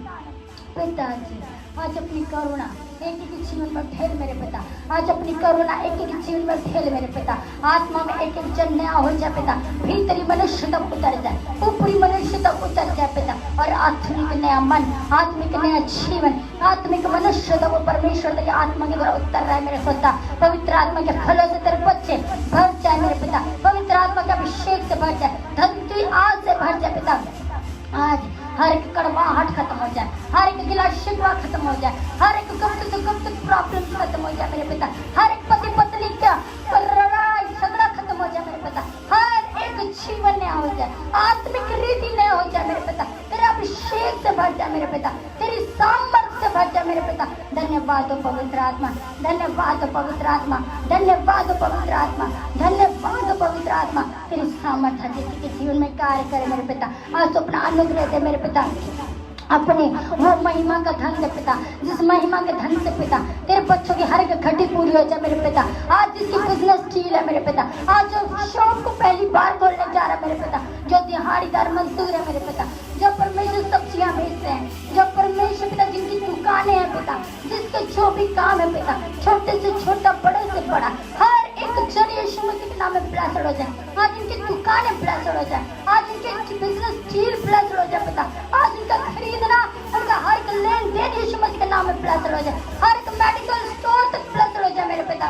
पिताजी आज अपनी करुणा एक एक जीवन में ढेर मेरे पिता, आज अपनी करुणा एक एक जीवन में ढेर मेरे पिता। आत्मा में एक एक जन नया हो जाए पिता, भीतरी मनुष्यता उतर जाए, ऊपरी मनुष्यता उतर जाए पिता, और आत्मिक नया मन, आत्मिक नया जीवन, आत्मिक मनुष्यता वो परमेश्वर की आत्मा के द्वारा उतर रहा है मेरे पिता। पवित्र आत्मा के फलों से तेरे बच्चे भर जाए मेरे पिता, पवित्र आत्मा के अभिषेक से भर जाए, धरती आज से भर जाए पिता। आज हर एक कड़वाहट खत्म हो जाए, हर एक गिला शिकवा खत्म हो जाए, हर एक गुप्त से गुप्त प्रॉब्लम खत्म हो जाए मेरे पिता, हर एक पति पत्नी का लड़ाई झगड़ा खत्म हो जाए मेरे पिता, हर एक जीवन नया हो जाए, आत्मिक रीति नया हो जाए मेरे पिता, तेरे अभिषेक से भर जाए मेरे पिता, तेरी सामर्थ से भर जाए मेरे पिता। धन्यवाद हो पवित्र आत्मा, धन्यवाद हो पवित्र आत्मा, धन्यवाद हो पवित्र आत्मा, धन्यवाद हो पवित्र आत्मा। तेरी सामर्थ किसी के जीवन में कार्य करे मेरे पिता। आज तो अपना अनुग्रह दे मेरे पिता, अपने वो महिमा का धन दे पिता, जिस महिमा के धन से पिता तेरे बच्चों की हर एक घटी पूरी हो जाए मेरे पिता। आज जिसकी बिजनेस डील है मेरे पिता, आज जो शॉप को पहली बार खोलने जा रहा है मेरे पिता, जो दिहाड़ीदार मजदूर है मेरे पिता, जो परमेश्वर सब्जियां बेचते हैं, जो परमेश्वर पिता जिनकी दुकानें हैं पिता, जिसके जो भी काम है पिता, छोटे से छोटा बड़े से बड़ा, हर एक जन यीशु मसीह के नाम में ब्लेस्ड हो जाए। आज इनकी दुकानें ब्लेस्ड हो जाए, आज इनके बिजनेस डील ब्लेस्ड हो जाए पिता, आज इनका खरीदना, उनका हर एक लेन देन यीशु मसीह के नाम में ब्लेस्ड हो जाए, हर एक मेडिकल स्टोर तक ब्लेस्ड हो जाए मेरे पिता।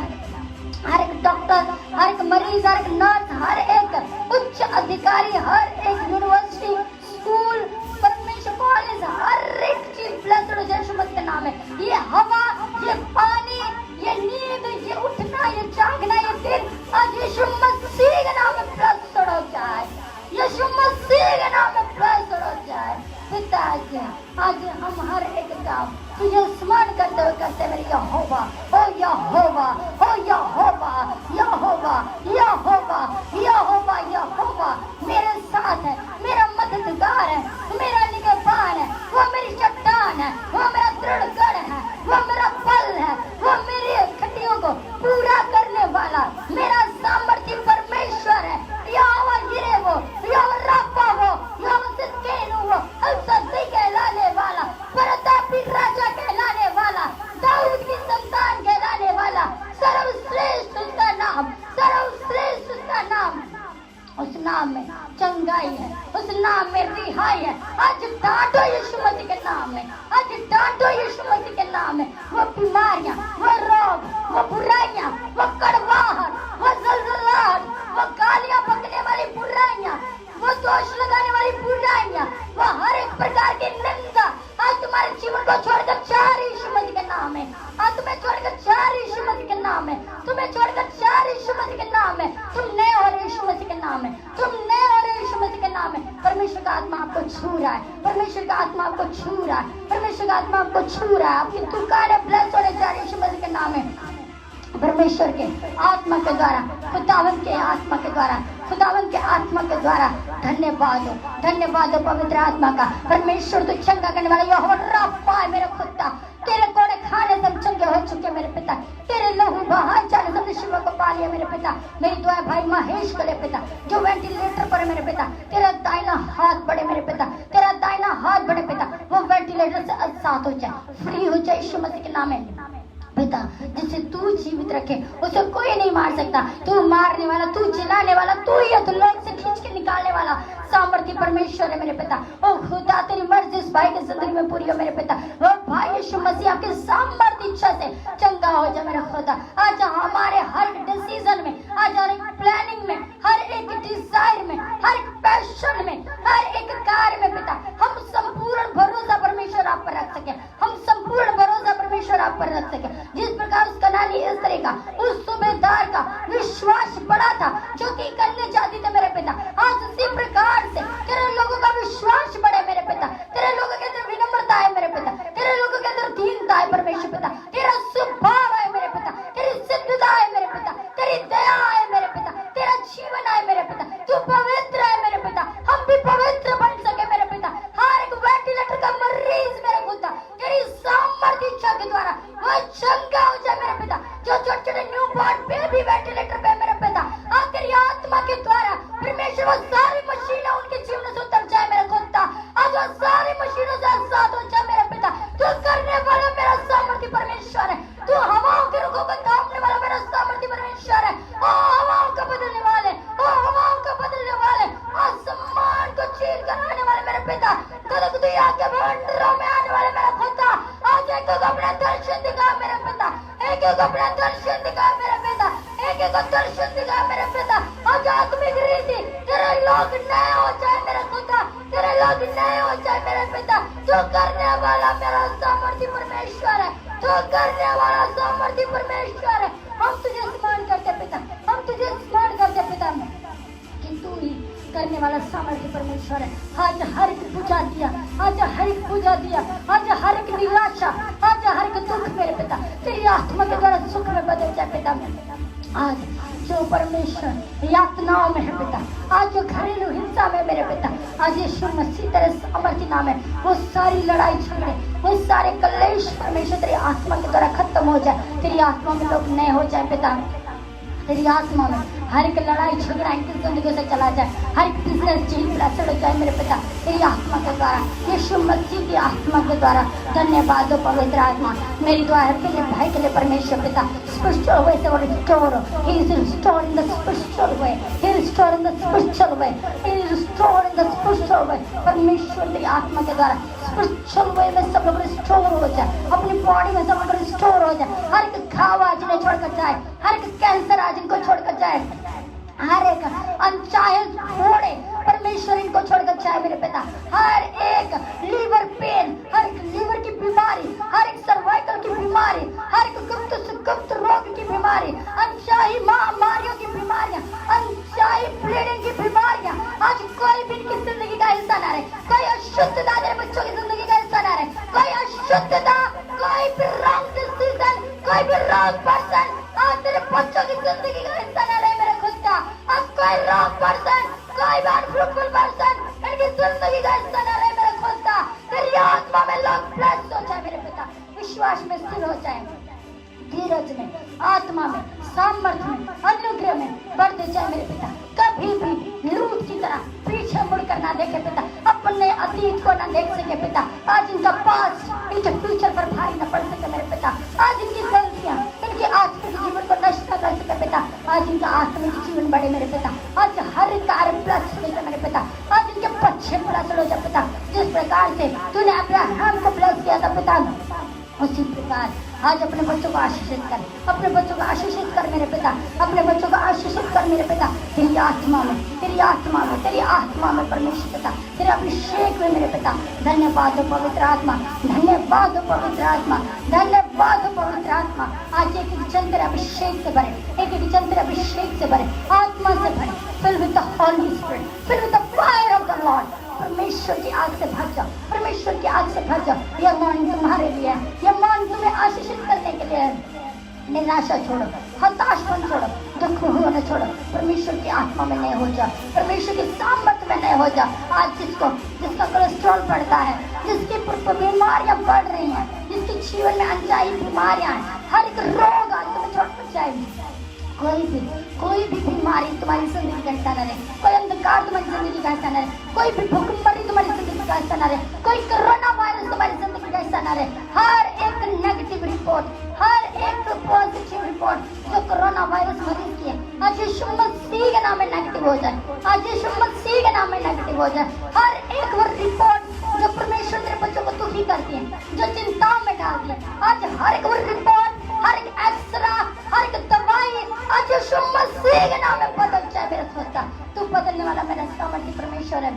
हर एक डॉक्टर, हर एक मरीज, हर एक नर्स, हर एक उच्च अधिकारी, हर एक यूनिवर्सिटी, स्कूल, परमेश्वर कॉलेज, हर एक चीज ब्लेस्ड हो जाए यीशु मसीह के नाम में। ये हवा, ये पानी, ये नींद, ये उठना, ये जागना, ये दिन आज यीशु मसीह के नाम में ब्लेस्ड हो जाए, यीशु मसीह के नाम में ब्लेस्ड हो जाए पिताजी। आज हम हर एक काम तुझे स्मरण करते हुए करते मेरे यहोवा, ओ यहोवा, ओ यहोवा, यहोवा, यहोवा, यहोवा, यहोवा मेरे साथ नाम में चंगाई है, उस नाम में रिहाई है। आज डांटो यीशु मसीह के नाम में, आज डांटो यीशु मसीह के नाम में। वो बीमारियां, वो रोग, वो बुराइयां, वो कड़वाहट, वो जलजलाहट, वो गालियां बकने वाली बुराइयां, वो दोष लगाने वाली बुराइयां, वो हर एक प्रकार की निंदा आज तुम्हारे जीवन को छोड़कर चार यीशु मसीह के नाम में, आज तुम्हें छोड़कर चार यीशु मसीह के नाम में, तुम्हें छोड़कर चार यीशु मसीह के नाम में। तुम नए हो रहे यीशु मसीह के नाम में, तुम नए हो रहे यीशु मसीह के नाम में। परमेश्वर का आत्मा आपको छू रहा है, परमेश्वर का आत्मा आपको छू रहा है, परमेश्वर का आत्मा आपको छू रहा है। आपकी दुकानें ब्लेस होने जा रही है यीशु मसीह के नाम में। परमेश्वर के आत्मा के द्वारा, खुदावन के आत्मा के द्वारा, खुदावन के आत्मा के द्वारा धन्यवाद हो, धन्यवाद हो पवित्र आत्मा का। परमेश्वर तो चंगा करने वाला यहोवा राफा है मेरा खुदा। तेरे कोड़े खाने से चंगे हो चुके मेरे पिता, तेरे लहू बहाए जाने से शिवा को पा लिया मेरे पिता। मेरी दुआ है भाई महेश के लिए पिता, जो वेंटिलेटर पर है मेरे पिता। तेरा दाहिना हाथ बढ़े मेरे पिता, तेरा दाहिना हाथ बढ़े पिता। वो वेंटिलेटर से आजाद हो जाए, फ्री हो जाए यीशु मसीह के नाम में पिता। जिसे तू जीवित रखे उसे कोई नहीं मार सकता। तू मारने वाला, तू जिलाने वाला तू ही है, तू लोग से खींच के निकालने वाला सामर्थ्य परमेश्वर है मेरे पिता। ओ खुदा तेरी मर्जी इस भाई की जिंदगी में पूरी हो मेरे पिता। ओ भाई यीशु मसीह आपके सामर्थ्य इच्छा से चंगा हो जाए मेरा खुदा। आज हमारे हर डिसीजन में, आज हर एक प्लानिंग में, हर एक डिजायर में, हर एक पैशन में, हर एक कार्य में पिता, हम संपूर्ण भरोसा परमेश्वर आप पर रख सके, हम संपूर्ण भरोसा परमेश्वर आप पर रख सके। जिस प्रकार उस कनानी स्त्री का, उस सूबेदार का विश्वास बड़ा था जो कि करने चाहती थे मेरे पिता, आज उसी प्रकार से तेरे लोगों का विश्वास बढ़े मेरे पिता। तेरे लोगों के अंदर विनम्रता है मेरे पिता, तेरे लोगों के अंदर दीनता है परमेश्वर पिता, तेरा स्वभाव है मेरे पिता, तेरी सिद्धता है मेरे पिता, तेरी दया है मेरे पिता, तेरा जीवन है मेरे पिता। तू पवित्र है मेरे पिता, हम भी पवित्र बन सके मेरे पिता। हर एक वेंटिलेटर का मरीज मेरे खुदा तेरी सामर्थ्य इच्छा के द्वारा वो चंगा हो जाए मेरे पिता। जो छोटे छोटे न्यू बॉर्न बेबी वेंटिलेटर पे मेरे पिता, आज तेरी आत्मा के द्वारा परमेश्वर वो सारी मशीनें उनके जीवन से उतर जाए मेरे खुदा। आज वो सारी मशीनों से आजाद हो जाए मेरे पिता। तू करने वाला मेरा सामर्थ्य परमेश्वर है, तू हवाओं के रुखों को थामने वाला मेरा सामर्थ्य परमेश्वर है। ओ हवाओं को बदलने वाले, ओ हवाओं को बदलने वाले, आसमान को चीर कर आने वाले मेरे पिता, खुद आके मंदिरों में आने वाले मेरा खुदा। आज एक को अपना दर्शन दिखा मेरे पिता, एक को अपना दर्शन दिखा मेरे पिता, एक को दर्शन दिखा मेरे पिता। आज आत्मिक रीति तेरे लोग नए हो जाए मेरे खुदा, तेरे लोग नए हो जाए मेरे पिता। तू करने वाला मेरा सामर्थ्य परमेश्वर है, तू करने वाला सामर्थ्य परमेश्वर है। हम तुझे स्मरण करते पिता, हम तुझे स्मरण करते पिता कि तू ही करने वाला सामर्थ्य परमेश्वर है। आज हर एक पूजा दिया, आज हर एक पूजा दिया, आज हर एक निराशा, आज हर एक दुख मेरे पिता तेरी आत्मा के द्वारा सुख में बदल जाए पिता। आज जो परमेश्वर यातनाओं में है पिता, आज जो घरेलू हिंसा में मेरे पिता, आज यीशु मसीह तेरे सामर्थ्य नाम है वो सारी लड़ाई झगड़े, वो सारे कलेश परमेश्वर तेरी आत्मा के द्वारा खत्म हो जाए। तेरी आत्मा में लोग नए हो जाए पिता, तेरी आत्मा में हर एक लड़ाई झगड़ा इनकी जिंदगी से चला जाए, हर एक बिजनेस चीज ब्लेस्ड हो जाए मेरे पिता तेरी आत्मा के द्वारा, यीशु मसीह की आत्मा के द्वारा। धन्यवाद हो पवित्र आत्मा। मेरी दुआ है फिलिप भाई के लिए परमेश्वर पिता स्पिरिचुअल वे से वो रिस्टोर हो, he is restored in the spiritual way, he is restored in the spiritual way, he is restored in the spiritual way. परमेश्वर तेरी आत्मा के द्वारा स्पिरिचुअल वे में सब लोग रिस्टोर हो जाए, अपनी बॉडी में सब लोग रिस्टोर हो जाए। हर एक घाव आज इन्हें छोड़कर जाए, हर एक कैंसर आज इनको छोड़कर जाए, हर एक अनचाहे फोड़े परमेश्वर इनको छोड़कर जाए मेरे पिता। हर एक लीवर पेन, हर एक लीवर की बीमारी, हर एक सर्वाइकल की बीमारी, हर एक गुप्त से गुप्त रोग की बीमारी, अनचाही महामारियों की बीमारियां, अनचाही ब्लीडिंग की बीमारियां, आज कोई भी इनकी जिंदगी का हिस्सा ना रहे, कोई अशुद्धता तेरे बच्चों की जिंदगी का हिस्सा ना रहे, कोई अशुद्धता, कोई भी रॉन्ग डिसीजन, कोई भी रॉन्ग पर्सन आज तेरे बच्चों की जिंदगी का हिस्सा ना रहे मेरे खुद का। आज कोई रॉन्ग पर्सन, कोई अनफ्रूटफुल पर्सन इनकी जिंदगी का हिस्सा ना रहे मेरे खुद का। तेरी आत्मा में लोग ब्लेस्ड हो जाए मेरे पिता, विश्वास में स्थिर हो जाए, धीरज में, आत्मा में, सामर्थ्य में, अनुग्रह में बढ़ते जाए मेरे पिता। कभी भी लूट की तरह पीछे मुड़कर ना देखे पिता, अपने अतीत को ना देख सके पिता। आज इनका पास इनके फ्यूचर पर भारी न पड़ सके मेरे पिता। आज इनकी गलतियां इनके आत्मिक जीवन को नष्ट न कर सके पिता। आज इनका आत्मिक जीवन बढ़े मेरे पिता। आज हर कार्य प्लस प्रकार से तूने अब्राहम को ब्लेस किया था पिता, उसी प्रकार आज अपने बच्चों को आशीषित कर, अपने बच्चों को आशीषित कर मेरे पिता, अपने बच्चों को आशीषित कर मेरे पिता। तेरी आत्मा में, तेरी आत्मा में, तेरी आत्मा में परमेश्वर पिता, तेरे अभिषेक में मेरे पिता। धन्यवाद हो पवित्र आत्मा, धन्यवाद हो पवित्र आत्मा, धन्यवाद हो पवित्र आत्मा। आज एक एक जन तेरे अभिषेक से भरे, एक एक जन तेरे अभिषेक से भरे, आत्मा से भरे, fill with the Holy Spirit, fill with the fire of the Lord. परमेश्वर की आग से भर जाओ, परमेश्वर की आग से भर जाओ। यह मॉर्निंग तुम्हारे लिए है, यह मॉर्निंग तुम्हें आशीषित करने के लिए है। निराशा छोड़ो, हताशपन छोड़ो, दुख होना छोड़ो, परमेश्वर की आत्मा में नए हो जाओ, परमेश्वर की सामर्थ में नए हो जाओ। आज जिसका कोलेस्ट्रॉल बढ़ता है, जिसकी बीमारियां बढ़ रही हैं, जिसके जीवन में अनचाही बीमारियां हैं, हर एक रोग आज तुम्हें छोड़ जाएगी। कोई भी बीमारी तुम्हारी जिंदगी का हिस्सा न रहे, कोई अंधकार तुम्हारी जिंदगी का हिस्सा न रहे, कोई भी भूखमरी तुम्हारी जिंदगी का हिस्सा न रहे, कोई कोरोना वायरस तुम्हारी जिंदगी का हिस्सा न रहे। हर एक नेगेटिव रिपोर्ट, हर एक पॉजिटिव रिपोर्ट जो कोरोना वायरस मरीज की है, आज यीशु मसीह के नाम में नेगेटिव हो जाए, आज यीशु मसीह के नाम में नेगेटिव हो जाए। हर एक वो रिपोर्ट जो परमेश्वर तेरे बच्चों को दुखी करती है, जो चिंताओं में डालती है, आज हर एक वो रिपोर्ट, हर एक एक्सरा, हर एक दवाई आज यीशु मसीह के नाम में बदल जाए मेरे खुदा। तू बदलने वाला मेरा सामर्थ्य परमेश्वर है,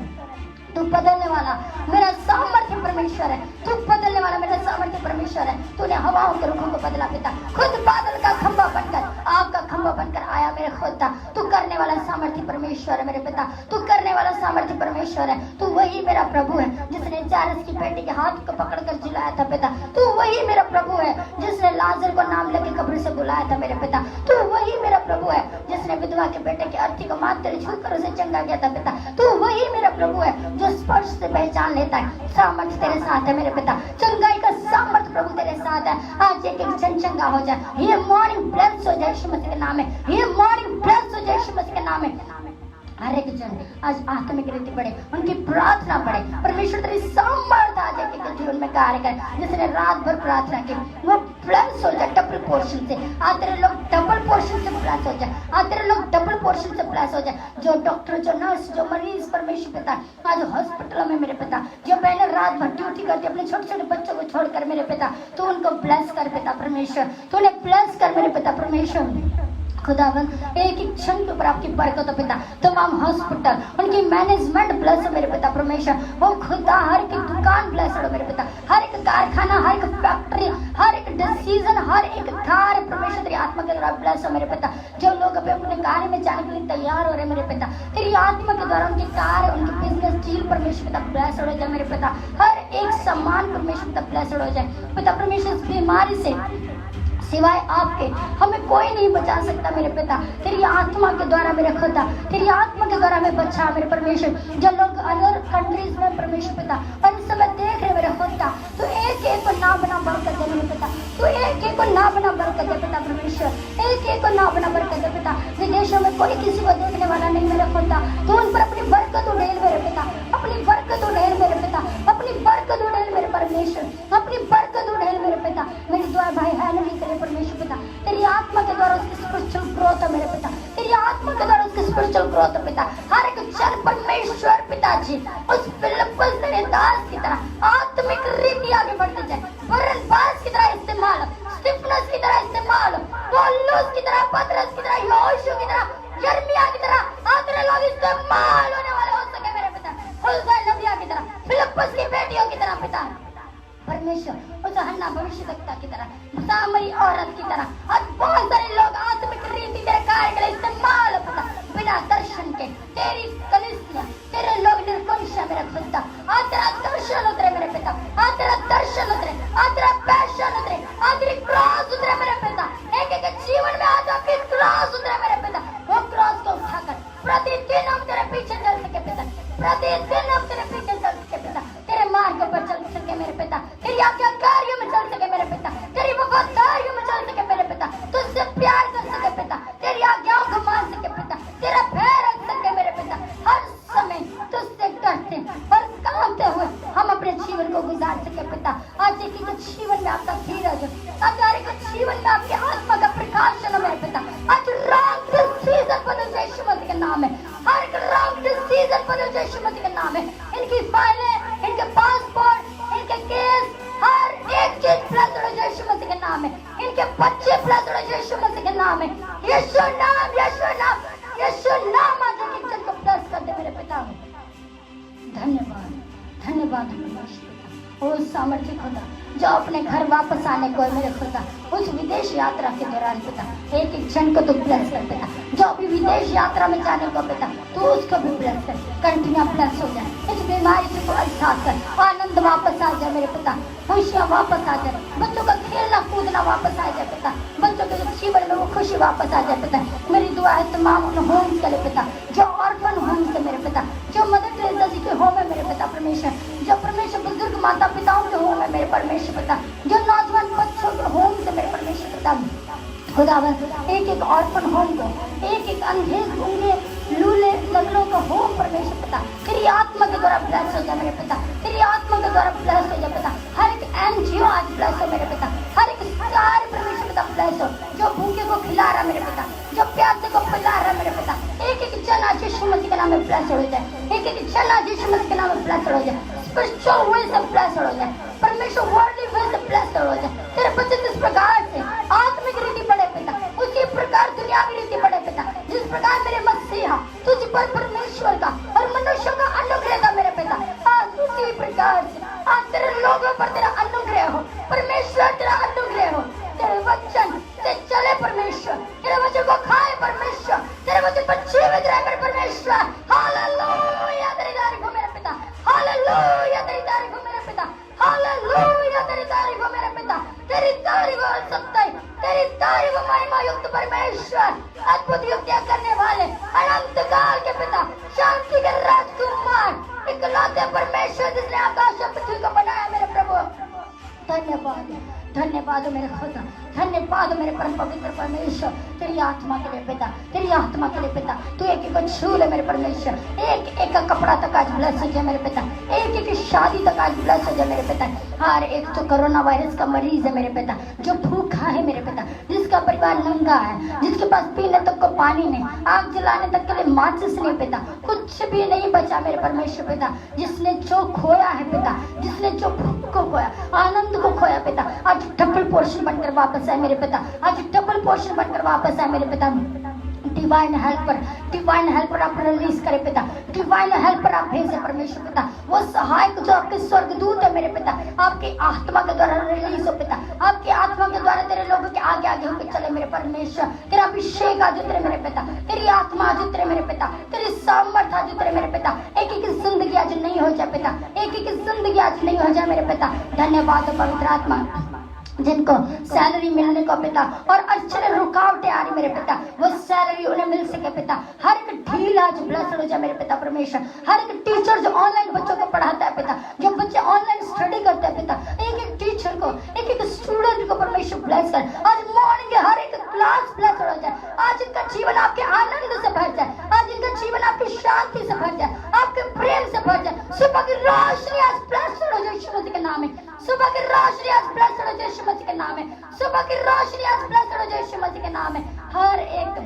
तू बदलने वाला मेरा सामर्थ्य परमेश्वर है, तू बदलने वाला मेरा सामर्थ्य परमेश्वर है। तूने हवाओं के रुखों को बदला पिता, खुद बादल का खंभा बनकर, आग का खंभा बनकर आया मेरे खुदा। तू करने वाला सामर्थ्य परमेश्वर है मेरे पिता, तू करने वाला सामर्थ्य परमेश्वर है। तू वही मेरा प्रभु है जिसने जायरस की बेटी के हाथ को पकड़कर जिलाया था पिता, तू वही मेरा प्रभु है जिसने लाजर को नाम लेके कब्र से बुलाया था मेरे पिता, तू वही मेरा प्रभु है जिसने विधवा के बेटे की अर्थी को माथ तेरे छूकर उसे चंगा किया था पिता, तू वही मेरा प्रभु है जो स्पर्श से पहचान लेता है। सामर्थ्य तेरे साथ है मेरे पिता, चंगाई का सामर्थ्य प्रभु तेरे साथ है। आज एक एक जन चंगा हो जाए, ये मॉर्निंग ब्लेस हो जाए यीशु मसीह के नाम में, ये मॉर्निंग ब्लेस हो जाए यीशु मसीह के नाम में। हर एक जन आज आत्मिक रीति बढ़े, उनकी प्रार्थना बढ़े, परमेश्वर तेरी सामर्थ आज एक एक जीवन में कार्य करे। जिसने रात भर प्रार्थना की वो ब्लेस हो जाए डबल पोर्शन से। आज तेरे लोग डबल पोर्शन से ब्लेस हो जाए, आज तेरे लोग डबल पोर्शन से ब्लेस हो जाए। जो डॉक्टर, जो नर्स, जो मरीज परमेश्वर पिता आज हॉस्पिटलों में मेरे पिता, जो बहनें रात भर ड्यूटी करती अपने छोटे छोटे बच्चों को छोड़कर मेरे पिता, तू उनको ब्लेस कर पिता परमेश्वर, तू उन्हें ब्लेस कर मेरे पिता परमेश्वर। खुदावन एक एक क्षण के ऊपर आपकी बरकत हो पिता, तमाम हॉस्पिटल उनकी मैनेजमेंट ब्लेस हो मेरे पिता परमेश्वर। वो खुदा हर एक दुकान ब्लेस हो मेरे पिता, हर एक कारखाना, हर एक फैक्ट्री, हर एक डिसीजन, हर एक कार्य परमेश्वर तेरी आत्मा के द्वारा ब्लेस हो मेरे पिता। जो लोग अभी अपने कार्य में जाने के लिए तैयार हो रहे मेरे पिता, तेरी आत्मा के द्वारा उनके कार्य, उनके बिजनेस डील परमेश्वर पिता ब्लेस हो जाए मेरे पिता। हर एक सम्मान परमेश्वर पिता ब्लेस हो जाए पिता परमेश्वर। इस बीमारी से सिवाय आपके हमें कोई नहीं बचा सकता मेरे पिता, तेरी आत्मा के द्वारा मेरे खुदा, तेरी आत्मा के द्वारा हमें बचा मेरे परमेश्वर। जो लोग अदर कंट्रीज में परमेश्वर पिता और इस समय देख रहे मेरे खुदा, तो एक एक को ना बना बरकत दे मेरे पिता, तो एक एक को ना बना बरकत दे पिता परमेश्वर, एक एक को ना बना बरकत दे पिता। विदेशों में कोई किसी को देखने वाला नहीं मेरे खुदा, तो उन पर अपनी बरकत उड़ेल मेरे पिता, अपनी बरकत उड़ेल मेरे पिता, अपनी बरकत उड़ेल मेरे परमेश्वर, अपनी बरकत उड़ेल मेरे पिता। मेरी दुआ भाई है नहीं करे परमेश्वर पिता, तेरी आत्मा के द्वारा उसकी स्पिरिचुअल ग्रोथ है मेरे पिता, तेरी आत्मा के द्वारा उसकी स्पिरिचुअल ग्रोथ है पिता। हर एक जन परमेश्वर पिताजी उस फिलिप्पस तेरे दास की तरह आत्मिक रीति आगे बढ़ती जाए, बरनबास की तरह इस्तेमाल, स्टीफनस की तरह इस्तेमाल, पौलुस की तरह, पतरस की तरह, यहोशू की तरह, यिर्मयाह की तरह आतरे लोग इस्तेमाल होने वाले हो सके मेरे पिता। हुल्दा नबिया की तरह, फिलिप्पस की बेटियों की तरह पिता परमेश्वर, उस हन्ना भविष्यवक्ता की तरह, सामरी औरत की तरह आज बहुत सारे लोग आत्मिक रीति तेरे कार्य के लिए इस्तेमाल होता बिना दर्शन के। तेरी कलीसिया, तेरे लोग निर्वंश है मेरे खुदा, आज तेरा दर्शन उतरे मेरे पिता, आज तेरा दर्शन उतरे, आज तेरा पैशन उतरे, आज तेरी क्रॉस उतरे मेरे पिता। एक एक जीवन में आज आपकी क्रॉस उतरे मेरे पिता। वो क्रॉस को उठाकर प्रतिदिन हम तेरे पीछे चल सके पिता, प्रतिदिन हम तेरे पीछे चल सके पिता, तेरे मार्ग पर चल सके मेरे पिता, तेरी आज्ञाकारियों में चल सके मेरे पिता, तेरी वफादारियों में चल सके मेरे पिता, तुझसे प्यार कर सके पिता, तेरी आज्ञाओं को मान सके पिता, तेरा भय रख सके मेरे पिता। हर समय तुझसे डरते और कांपते हुए हम अपने जीवन को गुजार सके पिता। आज एक जीवन में आपका धीरज, आज हर एक जीवन में आपकी आत्मा का प्रकाशन हो मेरे पिता। आज रॉन्ग डिसीजन बदल जाए यीशु मसीह के नाम में, हर एक रॉन्ग डिसीजन बदल जाए यीशु मसीह के नाम में। इनकी फाइलें, इनके पासपोर्ट, इनके केस, हर एक चीज ब्लेस्ड हो जाए यीशु मसीह के नाम में। इनके बच्चे ब्लेस्ड हो जाए यीशु मसीह के नाम में। यीशु नाम, यीशु नाम, यीशु नाम आज एक एक जन को ब्लेस कर दे मेरे पिता। धन्यवाद, धन्यवाद परमेश्वर पिता। ओ सामर्थ्य खुदा जो अपने घर वापस आने को है मेरे खुदा, उस विदेश यात्रा के दौरान पिता एक एक जन को तू ब्लेस कर पिता। जो अभी विदेश यात्रा में जाने को पिता तू उसको भी ब्लेस कर, कंटिन्यू ब्लेस हो जाए। इस बीमारी से तू अच्छा कर, आनंद वापस आ जाए मेरे पिता, खुशियाँ वापस आ जाए, बच्चों का खेलना कूदना वापस आ जाए पिता, बच्चों के जीवन में वो खुशी वापस आ जाए पिता। मेरी दुआ है तमाम उन होम्स के लिए पिता, जो ऑर्फन होम्स है मेरे पिता, जो मदर टेरेसा जी के होम है मेरे पिता परमेश्वर, जो परमेश्वर बुजुर्ग माता पिताओं के होम है मेरे परमेश्वर पिता, जो नौजवान बच्चों के होम से मेरे परमेश्वर पिता खुदावन, एक एक ऑर्फन होम को, एक एक अंधे गूंगे लूले लंगड़ों का होम परमेश्वर पिता तेरी आत्मा के द्वारा ब्लेस हो जाए मेरे पिता, तेरी आत्मा के द्वारा ब्लेस हो जाए पिता। हर एक एनजीओ आज ब्लेस हो मेरे पिता, हर एक स्टार परमेश्वर पिता ब्लेस हो, जो भूखे को खिला रहा मेरे पिता, जो प्यासे को पिला रहा मेरे पिता। एक एक जन आज यीशु मसीह के नाम में ब्लेस हो जाए, एक एक जन आज यीशु मसीह के नाम में ब्लेस हो जाए, स्पिरिचुअल वे से ब्लेस हो जाए परमेश्वर, वर्ल्डली वे से ब्लेस हो जाए। तेरे बच्चे जिस प्रकार से आत्मिक रीति बढ़े पिता, उसी प्रकार दुनियावी रीति बढ़े पिता। जिस प्रकार मेरे मसीहा तुझ पर परमेश्वर का और मनुष्यों का अनुग्रह था मेरे पिता, आज उसी प्रकार से आज तेरे लोगों पर तेरा अनुग्रह हो परमेश्वर, तेरा अनुग्रह हो, तेरे वचन से चले परमेश्वर, तेरे वचन को खाए परमेश्वर, तेरे वचन पर जीवित रहे मेरे परमेश्वर। हालेलुया तेरी तारीफ हो मेरे पिता, हालेलुया तेरी तारीफ हो मेरे पिता, हालेलुया तेरी तारीफ हो मेरे पिता, तेरी तारीफ हो सत्य, तेरी तारीफ हो महिमा युक्त परमेश्वर, अद्भुत युक्तियां करने वाले अनंत काल के पिता, शांति के राजकुमार, इकलौते परमेश्वर जिसने आकाश और पृथ्वी को बनाया मेरे प्रभु। धन्यवाद, धन्यवाद मेरे खुदा, धन्यवाद मेरे परम पवित्र परमेश्वर, तेरी आत्मा के लिए पिता, तेरी आत्मा के लिए पिता, तू एक एक को छू ले मेरे परमेश्वर, एक एक का कपड़ा तक आज ब्लेस हो जाए मेरे पिता, एक एक शादी तक आज ब्लेस हो जाए मेरे पिता। हर एक जो कोरोना वायरस का मरीज है मेरे पिता, जो भूखा है मेरे पिता, जिसका परिवार नंगा है, जिसके पास पीने तक को पानी नहीं, आग जलाने तक के लिए माचिस नहीं पिता, कुछ भी नहीं बचा मेरे परमेश्वर पिता, जिसने जो खोया है पिता, जिसने जो भूख को खोया, आनंद को खोया पिता, आज डबल पोर्शन बनकर वापस आए मेरे पिता, आज डबल पोर्शन बनकर वापस आए मेरे पिता। डिवाइन हेल्पर आप रिलीज करे पिता, डिवाइन हेल्पर आप भेजे परमेश्वर पिता, वो सहायक जो आपके स्वर्गदूत है मेरे पिता, आपकी आत्मा के द्वारा रिलीज हो पिता, आपकी आत्मा के द्वारा तेरे लोगों के आगे आगे होकर चले मेरे परमेश्वर, तेरा अभिषेक आज उतरे मेरे पिता, तेरी आत्मा आज उतरे मेरे पिता, तेरी सामर्थ आज उतरे मेरे पिता, एक एक जिंदगी आज नहीं हो जाए पिता, एक एक जिंदगी आज नहीं हो जाए मेरे पिता। धन्यवाद पवित्र आत्मा, जिनको सैलरी मिलने को पिता और अच्छे रुकावटें आ रही मेरे पिता, वो सैलरी उन्हें मिल सके पिता, हर एक ढील आज ब्लेस्ड हो जाए मेरे पिता परमेश्वर, हर एक टीचर जो ऑनलाइन बच्चों को पढ़ाता है पिता, जो बच्चे ऑनलाइन स्टडी करते हैं पिता, एक एक टीचर को, एक एक स्टूडेंट को परमेश्वर ब्लेस कर, आज मॉर्निंग के हर एक क्लास ब्लेस्ड हो जाए, आज इनका जीवन आपके आनंद से भर जाए, आज इनका जीवन आपकी शांति से भर जाए, आपके प्रेम से भर जाए, सुबह की रोशनी आज ब्लेस्ड हो जाए यीशु मसीह के नाम में, सुबह की रोशनी आज ब्लेस्ड हो जाए यीशु मसीह के नाम है, सुबह की रोशनी आज ब्लेस्ड हो जाए यीशु मसीह के नाम है। हर एक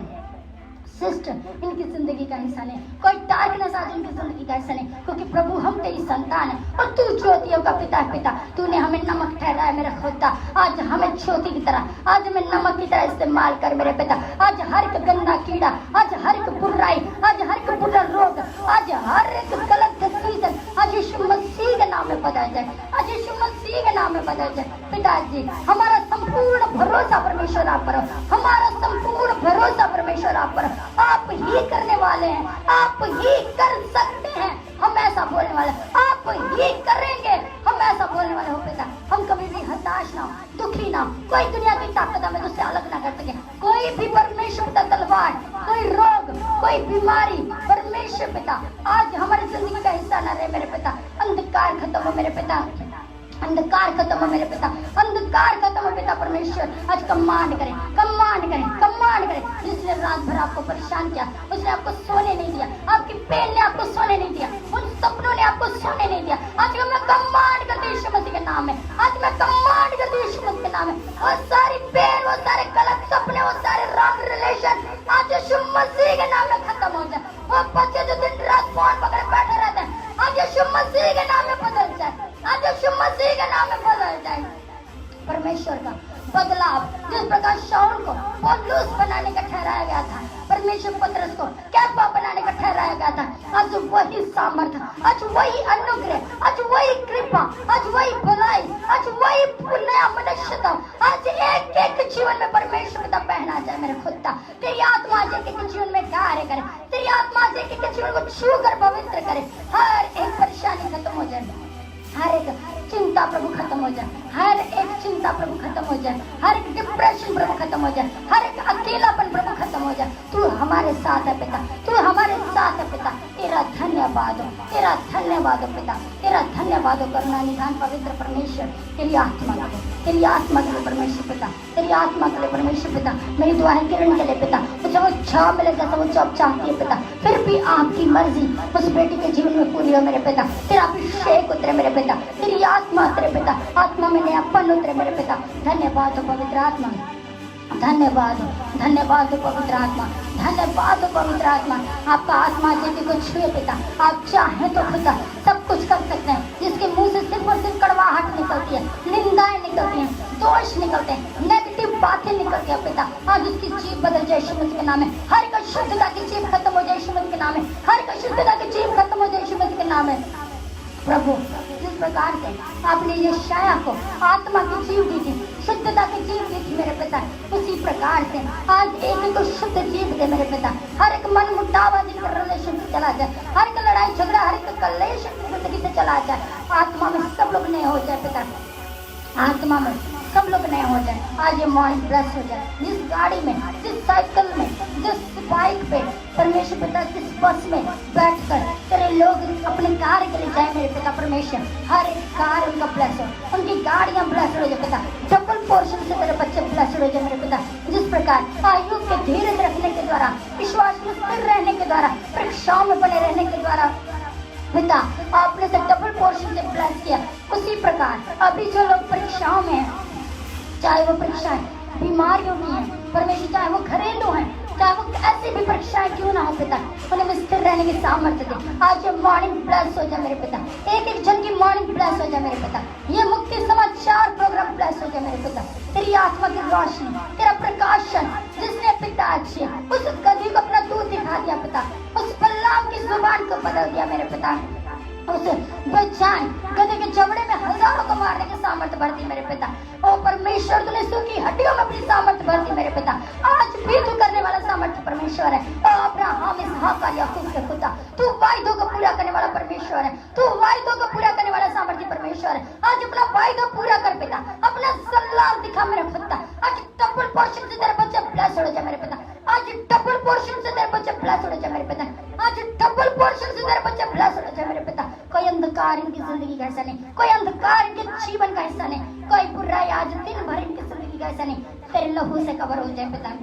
सिस्टर इनकी जिंदगी का हिस्सा नहीं, कोई डार्कनेस आज इनकी जिंदगी का हिस्सा नहीं, क्योंकि प्रभु हम तेरी संतान है और तू ज्योतियों का पिता है पिता, तूने हमें नमक ठहराया मेरा खुदा, आज हमें ज्योति की तरह, आज हमें नमक की तरह इस्तेमाल कर मेरे पिता, आज हर एक गंदा कीड़ा, आज हर एक बुराई, आज हर एक बुरा रोग, आज हर एक गलत डिसीजन आज यीशु मसीह के नाम में बदल जाए, आज यीशु मसीह के नाम में बदल जाए पिताजी। हमारा संपूर्ण भरोसा परमेश्वर आप पर, हमारा संपूर्ण भरोसा परमेश्वर आप पर, आप ही करने वाले हैं, आप ही कर सकते हैं, हम ऐसा बोलने वाले, आप ही करेंगे, हम ऐसा बोलने वाले हो पिता। हम कभी भी हताश ना हो, दुखी ना हो, कोई दुनिया की ताकत हमें उससे अलग ना कर सके, कोई भी परमेश्वर का तलवार, कोई रोग, कोई बीमारी परमेश्वर पिता आज हमारी जिंदगी का हिस्सा ना रहे मेरे पिता। अंधकार खत्म हो मेरे पिता, अंधकार खत्म हो मेरे पिता, अंधकार खत्म हो पिता परमेश्वर। आज कमांड करें, कमांड करें, कमांड करें। जिसने रात भर आपको परेशान किया, उसने आपको सोने नहीं दिया, आपकी पेन ने आपको सोने नहीं दिया, उन सपनों ने आपको सोने नहीं दिया, आज मैं कमांड करती हूं यीशु मसीह के नाम में, आज मैं कमांड करती हूं यीशु मसीह के नाम में। वो सारी पेन, वो सारे गलत सपने, वो सारे रॉन्ग रिलेशन आज यीशु मसीह के नाम में खत्म हो जाए। वो बच्चे जो दिन रात फोन पकड़े बैठे रहते हैं, आज यीशु मसीह के नाम में बदल जाए, को कैफा बनाने का ठहराया गया था। आज वही सामर्थ्य, आज वही अनुग्रह, आज वही कृपा, आज वही भलाई, आज वही नया मनुष्यता आज एक एक जीवन में परमेश्वर का पहना जाए मेरे खुदा। तेरी आत्मा आज एक एक जीवन में कार्य करे, तेरी आत्मा आज एक एक जीवन को छू कर पवित्र करे। हर एक परेशानी खत्म हो जाए, हर एक चिंता प्रभु खत्म हो जाए, हर एक चिंता प्रभु खत्म हो जाए, हर एक डिप्रेशन प्रभु खत्म हो जाए, हर एक अकेलापन प्रभु खत्म हो जाए। तू हमारे साथ है पिता, तू हमारे साथ है पिता। तेरा धन्यवाद हो, तेरा धन्यवाद हो पिता, तेरा धन्यवाद हो करुणा निधान पवित्र परमेश्वर। तेरी आत्मा के लिए, तेरी आत्मा के लिए परमेश्वर पिता, तेरी आत्मा के लिए परमेश्वर पिता। मेरी दुआ है किरण के लिए पिता, उसे वो छाव मिले जैसा वो जॉब चाहती है पिता, फिर भी आपकी मर्जी उस बेटी के जीवन में पूरी हो मेरे पिता। तेरा अभिषेक उतरे मेरे पिता, तेरी आत्मा उतरे पिता, आत्मा में नयापन उतरे मेरे पिता। धन्यवाद हो पवित्र आत्मा, धन्यवाद हो, धन्यवाद हो पवित्र आत्मा, धन्यवाद हो पवित्र आत्मा। आपका आत्मा यदि को छुए पिता, आप चाहें तो खुदा सब कुछ कर सकते हैं। जिसके मुंह से सिर्फ और सिर्फ कड़वाहट निकलती है, निंदाएं निकलती हैं, दोष निकलते हैं, नेगेटिव बातें निकलती है पिता, आज उसकी जीभ बदल जाए यीशु मसीह के नाम में। हर एक शुद्धता की जीभ खत्म हो जाए यीशु मसीह के नाम में, हर एक शुद्धता की जीभ खत्म हो जाए यीशु मसीह के नाम में। प्रभु जिस प्रकार से आपने यशायाह को आत्मा की जीव दी थी, शुद्धता की जीव दी थी मेरे पिता, उसी प्रकार से आज एक एक शुद्ध जीव दे मेरे पिता। हर एक मन मुटावा जिनका रिलेशन से चला जाए, हर एक लड़ाई झगड़ा, हर एक कलेश जिंदगी से चला जाए। आत्मा में सब लोग नए हो जाए पिता, आत्मा में सब लोग नए हो जाए। आज ये मॉर्निंग ब्लेस हो जाए, जिस गाड़ी में, जिस साइकिल में, जिस बाइक पे परमेश्वर पिता, जिस बस में बैठकर तेरे लोग अपने कार्य के लिए जाए मेरे पिता परमेश्वर, हर एक कार्य उनका ब्लेस हो, उनकी गाड़ियां ब्लेस हो जाए पिता। डबल पोर्शन से तेरे बच्चे ब्लेस हो जाए मेरे पिता। जिस प्रकार आयु के धीरज रखने के द्वारा, विश्वास में स्थिर रहने के द्वारा, परीक्षाओं में बने रहने के द्वारा पिता आपने से डबल पोर्शन से ब्लेस किया, उसी प्रकार अभी जो लोग परीक्षाओं में हैं, चाहे वो परीक्षाएं बीमारियों की हैं परमेश्वर, चाहे वो घरेलू हैं, चाहे वो ऐसी भी परीक्षाएं क्यों ना हो पिता, उन्हें स्थिर रहने की सामर्थ्य दे। आज ये मॉर्निंग ब्लेस हो जाए मेरे पिता, एक एक जन की मॉर्निंग ब्लेस हो जाए मेरे पिता। ये मुक्ति समाचार प्रोग्राम ब्लेस हो जाए मेरे पिता। तेरी आत्मा की रोशनी, तेरा प्रकाशन, जिसने पिता अच्छे उस गधी को अपना दूध दिखा दिया पिता, उस बलराम की जुबान को बदल दिया मेरे पिता, उस बेचैन गधे के जबड़े में हजारों को मारने की सामर्थ्य भरती मेरे पिता। ओ परमेश्वर तूने सूखी हड्डियों में अपनी सामर्थ्य भरती मेरे पिता। आज भी तू करने वाला सामर्थ्य परमेश्वर है। ओ अब्राहम इसहाक और याकूब के खुदा, तू वायदों को पूरा करने वाला परमेश्वर है, तू वायदों को पूरा करने वाला सामर्थ्य परमेश्वर है। आज अपना वायदा पूरा कर पिता, अपना सल्लाह दिखा मेरे खुदा। आज डबल पोर्शन से तेरे बच्चे ब्लेस हो जाए मेरे पिता, आज डबल पोर्शन से तेरे बच्चे ब्लेस हो जाए मेरे पिता, आज डबल पोर्शन से तेरे बच्चे ब्लेस हो जाए मेरे पिता। कोई अंधकार इनकी जिंदगी का हिस्सा नहीं, कोई अंधकार इनके जीवन का हिस्सा नहीं, कोई बुराई आज दिन भर इनकी जिंदगी का हिस्सा नहीं। तेरे लहू से कवर हो जाए पिता,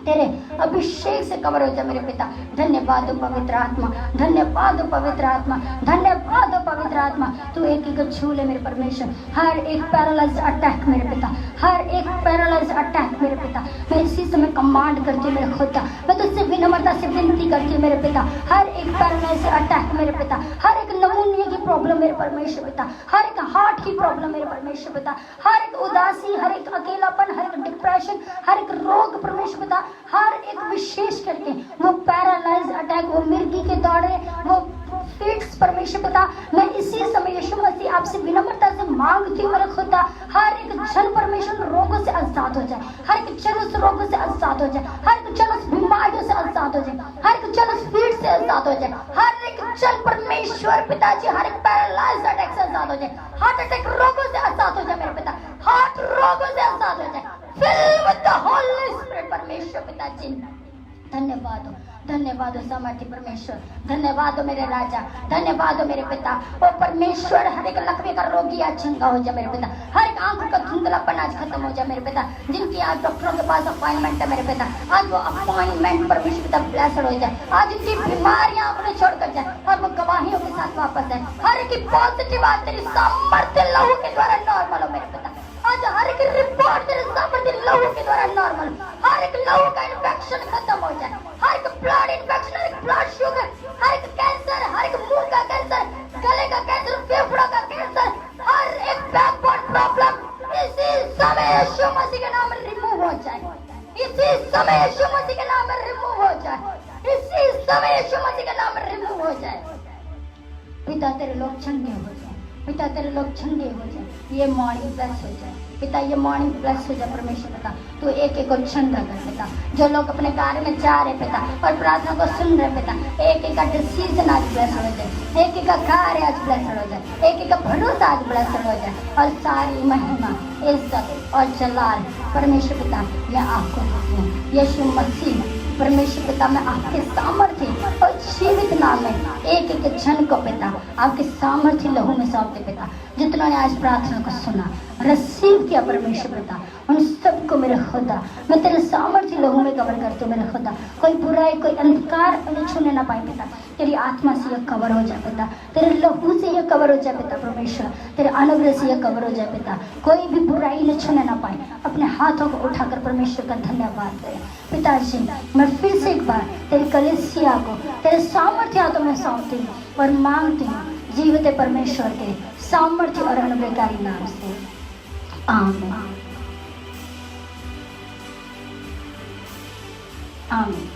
तेरे अभिषेक से कवर हो जाए मेरे पिता। धन्यवाद हो पवित्र आत्मा, धन्यवाद हो पवित्र आत्मा, धन्यवाद हो पवित्र आत्मा। तू एक एक छू ले मेरे परमेश्वर, हर एक पैरालाइज अटैक मेरे पिता, हर एक पैरालाइज अटैक मेरे पिता। मैं इसी समय कमांड करती हूँ मेरे खुदा, मैं तुझसे विनम्रता से विनती करती हूँ मेरे पिता। हर एक पैरालाइज अटैक मेरे पिता, हर एक नमूनिया की प्रॉब्लम मेरे परमेश्वर पिता, हर एक हार्ट की प्रॉब्लम मेरे परमेश्वर पिता, हर एक उदासी, हर एक अकेलापन, हर एक डिप्रेशन, हर एक रोग परमेश्वर पिता, हर एक विशेष करके वो पैरालाइज अटैक, वो मिर्गी के दौरे, वो फिट्स परमेश्वर पिता, मैं इसी समय यीशु मसीह आपसे विनम्रता से मांगती हूँ मेरे खुदा, हर एक जन परमेश्वर रोगों से आजाद हो जाए, हर एक जन उस रोगों से आजाद हो जाए, हर एक जन उस बीमारियों से आजाद हो जाए, हर एक जन उस फिट से आजाद हो जाए, हर एक जन परमेश्वर पिताजी हर एक पैरालाइज अटैक से आजाद हो जाए, हार्ट अटैक रोगों से आजाद हो जाए मेरे पिता, हार्ट रोगों से आजाद हो जाए, fill with the Holy Spirit परमेश्वर पिताजी। धन्यवाद हो, धन्यवाद हो सामर्थ्य परमेश्वर, धन्यवाद हो मेरे राजा, धन्यवाद हो मेरे पिता। ओ परमेश्वर हर एक लकवे का रोगी आज चंगा हो जाए मेरे पिता, हर एक आंखों का धुंधलापन आज खत्म हो जाए मेरे पिता। जिनकी आज डॉक्टरों के पास अपॉइंटमेंट है मेरे पिता, आज वो अपॉइंटमेंट परमेश्वर पिता ब्लेस्ड हो जाए, आज उनकी बीमारियां उन्हें छोड़कर जाए और वो गवाहियों के साथ वापस आए। हर एक पॉजिटिव आज तेरी सामर्थ्य लहू के द्वारा नॉर्मल हो मेरे पिता, आज हर एक रिपोर्ट तेरे सामर्थ्य लहू के द्वारा नॉर्मल, हर एक लहू का इन्फेक्शन खत्म हो जाए, हर एक ब्लड इन्फेक्शन, हर एक ब्लड शुगर, हर एक कैंसर, हर एक मुंह का कैंसर, गले का कैंसर, फेफड़ा का कैंसर, हर एक बैकबोन प्रॉब्लम इसी समय यीशु मसीह के नाम में रिमूव हो जाए, इसी समय यीशु मसीह के नाम में रिमूव हो जाए, सब यीशु मसीह के नाम में रिमूव हो जाए। पिता तेरे लोग चंगे हो जाए, पिता तेरे लोग चंगे हो जाए, ये मॉर्निंग ब्लेस हो जाए पिता, ये मॉर्निंग ब्लेस हो जाए परमेश्वर पिता। तू एक एक को चंगा कर पिता, जो लोग अपने कार्य में जा रहे पिता और प्रार्थना को सुन रहे पिता, एक एक का डिसीजन आज ब्लेस हो जाए, एक एक का कार्य आज ब्लेस हो जाए, एक एक का भरोसा आज ब्लेस हो जाए, और सारी महिमा इज्जत और जलाल परमेश्वर पिता मैं आपको देती हूँ। यीशु मसीह परमेश्वर पिता मैं आपके सामर्थ्य और जीवित नाम में एक एक जन को पिता आपके सामर्थ्य लहू में सौंपते पिता। जितनों ने आज प्रार्थना को सुना रिसीव किया परमेश्वर पिता, उन सबको मेरे खुदा मैं तेरे सामर्थ्य लहू में कवर करती हूँ। मेरे खुदा कोई बुराई कोई अंधकार उन्हें छूने ना पाए पिता, तेरी आत्मा से यह कवर हो जाए पिता, तेरे लहू से यह कवर हो जाए पिता परमेश्वर, तेरे अनुग्रह से यह कवर हो जाए पिता, कोई भी बुराई इन्हें छूने ना पाए। अपने हाथों को उठाकर परमेश्वर का धन्यवाद करें पिताजी। मैं फिर से एक बार तेरी कलीसिया को तेरे सामर्थ्य हाथों में सौंपती हूँ और मांगती हूँ जीवित परमेश्वर के सामर्थ्य और अनुग्रहकारी नाम से, आमीन आमीन।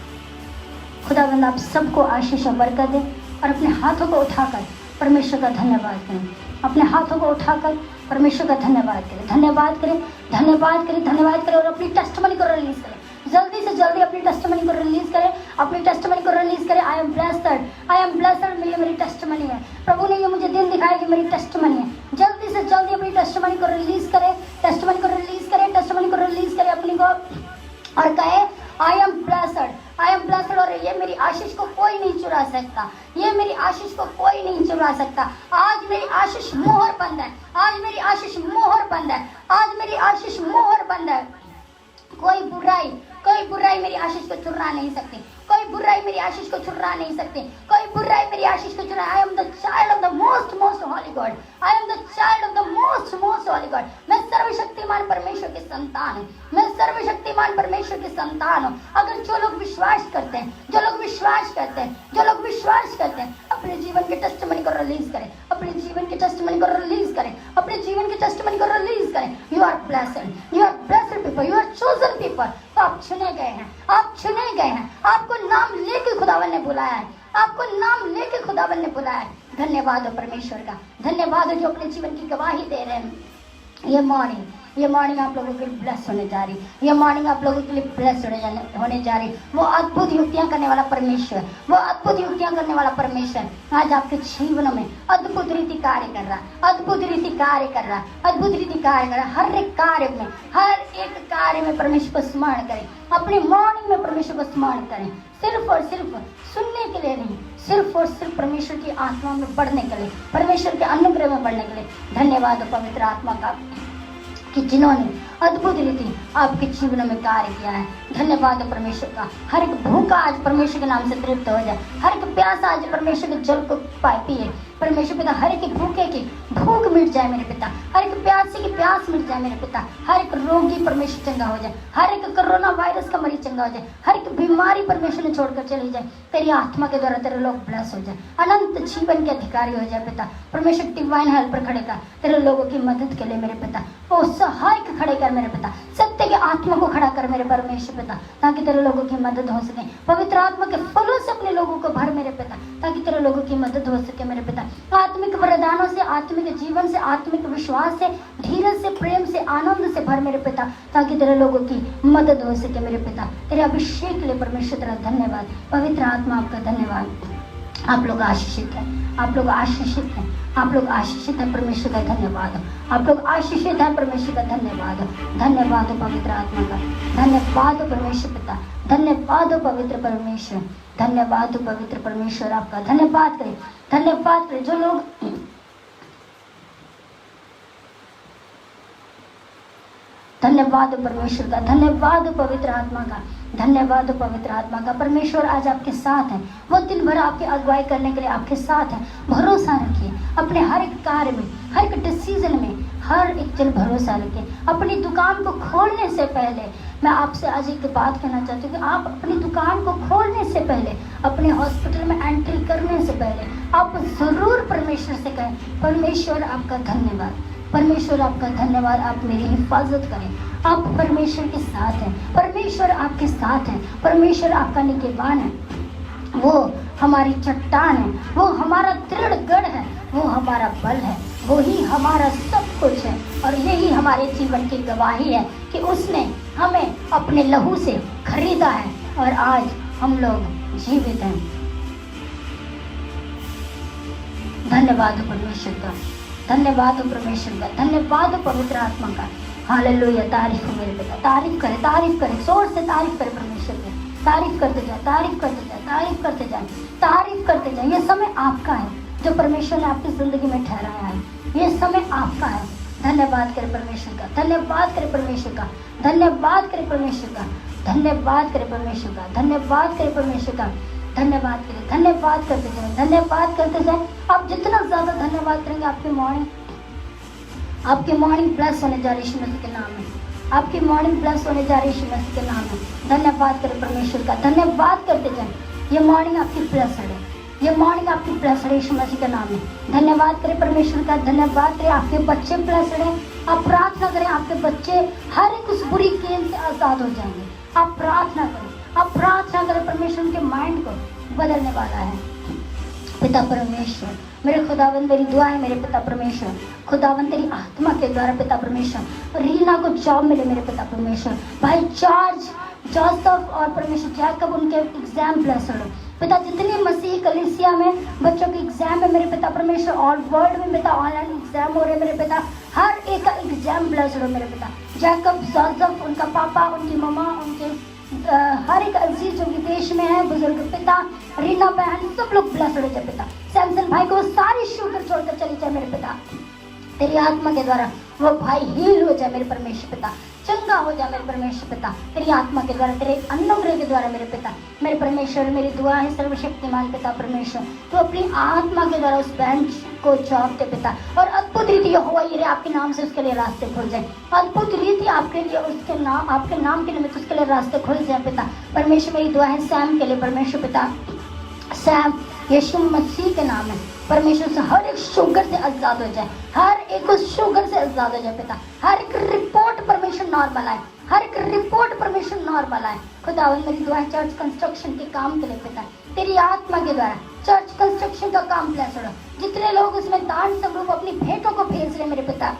खुदावंद आप सबको आशीष और बरकत दे और अपने हाथों को उठाकर परमेश्वर का धन्यवाद करें, अपने हाथों को उठाकर परमेश्वर का धन्यवाद करें, धन्यवाद करें, धन्यवाद करें, धन्यवाद करें और अपनी टेस्टिमनी को रिलीज करें। जल्दी से जल्दी अपनी टेस्टिमनी को रिलीज करें, अपनी टेस्टिमनी को रिलीज करें। I am blessed, I am blessed, ये मेरी टेस्टिमनी है। प्रभु ने ये मुझे दिन दिखाया कि मेरी टेस्टिमनी है। जल्दी से जल्दी अपनी टेस्टिमनी को रिलीज करें, टेस्टिमनी को रिलीज करें, टेस्टिमनी को रिलीज करें अपनी को और कहे I am blessed, I am blessed. और ये मेरी आशीष को कोई नहीं चुरा सकता, ये मेरी आशीष को कोई नहीं चुरा सकता। आज मेरी आशीष मोहर बंद है, आज मेरी आशीष मोहर बंद है, आज मेरी आशीष मोहर बंद है। कोई बुराई मेरी आशीष को चुरा नहीं सकती, कोई बुराई मेरी आशीष को चुरा नहीं सकती, कोई बुराई मेरी आशीष को चुरा। I am the child of the most holy God, I am the child of the most holy God. मैं सर्वशक्तिमान परमेश्वर की संतान हूँ, मैं सर्वशक्तिमान परमेश्वर की संतान हूँ। अगर जो लोग विश्वास करते हैं, जो लोग विश्वास करते हैं, जो लोग विश्वास करते हैं, अपने जीवन के टेस्टिमनी को रिलीज करें, अपने जीवन के टेस्टिमनी को रिलीज करें, अपने जीवन के टेस्टिमनी को रिलीज करें। You are blessed, you are blessed people, you are chosen people. तो आप चुने गए हैं, आप चुने गए हैं, आपको नाम लेके खुदावन ने बुलाया है, आपको नाम लेके खुदावन ने बुलाया है। धन्यवाद हो परमेश्वर का, धन्यवाद हो जो अपने जीवन की गवाही दे रहे हैं। ये मॉर्निंग आप लोगों के लिए ब्लेस होने जा रही, ये मॉर्निंग आप लोगों के लिए ब्लेस होने जा रही। वो अद्भुत युक्तियां करने वाला परमेश्वर, वो अद्भुत युक्तियां करने वाला परमेश्वर आज आपके जीवन में अद्भुत रीति कार्य कर रहा, अद्भुत रीति कार्य कर रहा, अद्भुत रीति कार्य कर रहा। हर एक कार्य में, हर एक कार्य में परमेश्वर को स्मरण करें, अपनी मॉर्निंग में परमेश्वर को स्मरण करें। सिर्फ और सिर्फ सुनने के लिए नहीं, सिर्फ और सिर्फ परमेश्वर की आत्मा में बढ़ने के लिए, परमेश्वर के अनुग्रह में बढ़ने के लिए। धन्यवाद पवित्र आत्मा का कि जिन्होंने अद्भुत रीति आपके जीवन में कार्य किया है। धन्यवाद परमेश्वर का। हर एक भूखा आज परमेश्वर के नाम से तृप्त हो जाए, हर एक प्यासा आज परमेश्वर के जल को पिए परमेश्वर पिता। हर एक भूखे की भूख मिट जाए मेरे पिता, हर एक प्यासी की प्यास मिट जाए मेरे पिता। हर एक रोगी परमेश्वर चंगा हो जाए, हर एक कोरोना वायरस का मरीज चंगा हो जाए, हर एक बीमारी परमेश्वर ने छोड़कर चली जाए। तेरी आत्मा के द्वारा तेरे लोग ब्लेस हो जाए, अनंत जीवन के अधिकारी हो जाए पिता। परमेश्वर डिवाइन हेल्पर खड़े कर तेरे लोगों की मदद के लिए मेरे पिता। वो सहायक खड़े कर मेरे पिता, सत्य के आत्मा को खड़ा कर मेरे परमेश्वर पिता, ताकि तेरे लोगों की मदद हो सके। पवित्र आत्मा के फलों से अपने लोगों को भर मेरे पिता, ताकि तेरे लोगों की मदद हो सके मेरे पिता। आत्मिक वरदानों से, आत्मिक जीवन से, आत्मिक विश्वास से, धीरज से, प्रेम से, आनंद से भर मेरे पिता, ताकि तेरे लोगों की मदद हो सके मेरे पिता। तेरे अभिषेक के लिए परमेश्वर तेरा धन्यवाद। पवित्र आत्मा आपका धन्यवाद। आप लोग आशीषित हैं, आप लोग आशीषित हैं, आप लोग आशीषित हैं। परमेश्वर का धन्यवाद। आप लोग आशीषित हैं, परमेश्वर का धन्यवाद। धन्यवाद हो पवित्र आत्मा का, धन्यवाद हो परमेश्वर पिता, धन्यवाद हो पवित्र परमेश्वर, धन्यवाद हो पवित्र परमेश्वर। आपका धन्यवाद करें, धन्यवाद करें। जो लोग धन्यवाद हो परमेश्वर का, धन्यवाद हो पवित्र आत्मा का, धन्यवाद हो पवित्र आत्मा का। परमेश्वर आज आपके साथ है, वो दिन भर आपकी अगुवाई करने के लिए आपके साथ है। भरोसा रखिए अपने हर एक कार्य में, हर एक डिसीजन में, हर एक जन भरोसा रखिए। अपनी दुकान को खोलने से पहले मैं आपसे आज एक बात कहना चाहती हूँ कि आप अपनी दुकान को खोलने से पहले, अपने हॉस्पिटल में एंट्री करने से पहले आप जरूर परमेश्वर से कहें, परमेश्वर आपका धन्यवाद, परमेश्वर आपका धन्यवाद, आप मेरी हिफाजत करें। आप परमेश्वर के साथ हैं, परमेश्वर आपके साथ हैं, परमेश्वर आपका निगहबान है। वो हमारी चट्टान है, वो हमारा दृढ़ गढ़ है, वो हमारा बल है, वो ही हमारा सब कुछ है। और यही हमारे जीवन की गवाही है कि उसने हमें अपने लहू से खरीदा है और आज हम लोग जीवित हैं। धन्यवाद हो परमेश्वर का, धन्यवाद हो परमेश्वर का, धन्यवाद हो पवित्र आत्मा का। हालेलुया, तारीफ हो मेरे पिता। तारीफ करे, जोर से तारीफ करे परमेश्वर की। तारीफ करते जाए, तारीफ करते जाए, तारीफ करते जाए, तारीफ करते जाए। ये समय आपका है जो परमेश्वर ने आपकी जिंदगी में ठहराया है। ये समय आपका है। धन्यवाद करे परमेश्वर का, धन्यवाद करे परमेश्वर का, धन्यवाद करे परमेश्वर का, धन्यवाद करे परमेश्वर का, धन्यवाद करे परमेश्वर का, धन्यवाद करे, धन्यवाद करते जाए, धन्यवाद करते जाए। आप जितना ज्यादा धन्यवाद करेंगे आपकी मॉर्निंग ब्लेस होने जा रही है यीशु मसीह के नाम में। आपकी मॉर्निंग ब्लेस होने जा रही है यीशु मसीह के नाम में। धन्यवाद करें परमेश्वर का, धन्यवाद करते जाए। ये मॉर्निंग आपकी ब्लेस्ड है, ये मॉर्निंग आपकी ब्लेस्ड है यीशु मसीह के नाम में। धन्यवाद करें परमेश्वर का, धन्यवाद करें। आपके बच्चे ब्लेस्ड हैं। आप प्रार्थना करें, आपके बच्चे हर एक उस बुरी गेम से आजाद हो जाएंगे। आप प्रार्थना करें, आप प्रार्थना करें। परमेश्वर के माइंड को बदलने वाला है। पिता परमेश्वर, मेरे खुदावंद मेरी दुआ है मेरे पिता परमेश्वर, खुदावंद तेरी आत्मा के द्वारा पिता परमेश्वर रीना को जॉब मिले मेरे पिता परमेश्वर। भाई जॉर्ज, जोसेफ और परमेश्वर जैकब, उनके एग्जाम ब्लेस्ड हो पिता। जितने मसीह कलीसिया में बच्चों के एग्जाम है मेरे पिता परमेश्वर, और वर्ल्ड में पिता ऑनलाइन एग्जाम हो रहे मेरे पिता, हर एक का एग्जाम ब्लेस्ड हो मेरे पिता। जैकब, जोसेफ, उनका पापा, उनकी ममा, उनके हर एक अजीज जो विदेश में है, बुजुर्ग पिता, रीना बहन, सब लोग ब्लेस्ड हो जाए पिता। सैमसन भाई को सारी शुगर छोड़कर चली जाए मेरे पिता। तेरी आत्मा के द्वारा वो भाई हील हो जाए मेरे परमेश्वर पिता, चंगा हो जाए मेरे परमेश्वर पिता। तेरी आत्मा के द्वारा, तेरे अनुग्रह के द्वारा मेरे पिता, मेरे परमेश्वर, मेरी दुआ है सर्वशक्तिमान पिता परमेश्वर, तो अपनी आत्मा के द्वारा उस बहन को जॉब दे पिता। और अद्भुत रीति हुआ ये आपके नाम से उसके लिए रास्ते खुल जाए। अद्भुत रीति आपके लिए, उसके नाम, आपके नाम के निमित्त उसके लिए रास्ते खुल जाए पिता परमेश्वर। मेरी दुआ है सैम के लिए परमेश्वर पिता। सैम यीशु मसीह के नाम है परमेश्वर से हर एक शुगर से आजाद हो जाए, हर एक उस शुगर से आजाद हो जाए पिता। हर एक रिपोर्ट परमेश्वर नॉर्मल आए, हर एक रिपोर्ट परमेश्वर नॉर्मल आए। खुदावंद मेरी दुआ है चर्च कंस्ट्रक्शन के काम के लिए पिता, तेरी आत्मा के द्वारा चर्च कंस्ट्रक्शन का काम ब्लेस्ड हो। जितने लोग उसमें दान स्वरूप अपनी भेंटों को भेज रहे मेरे पिता,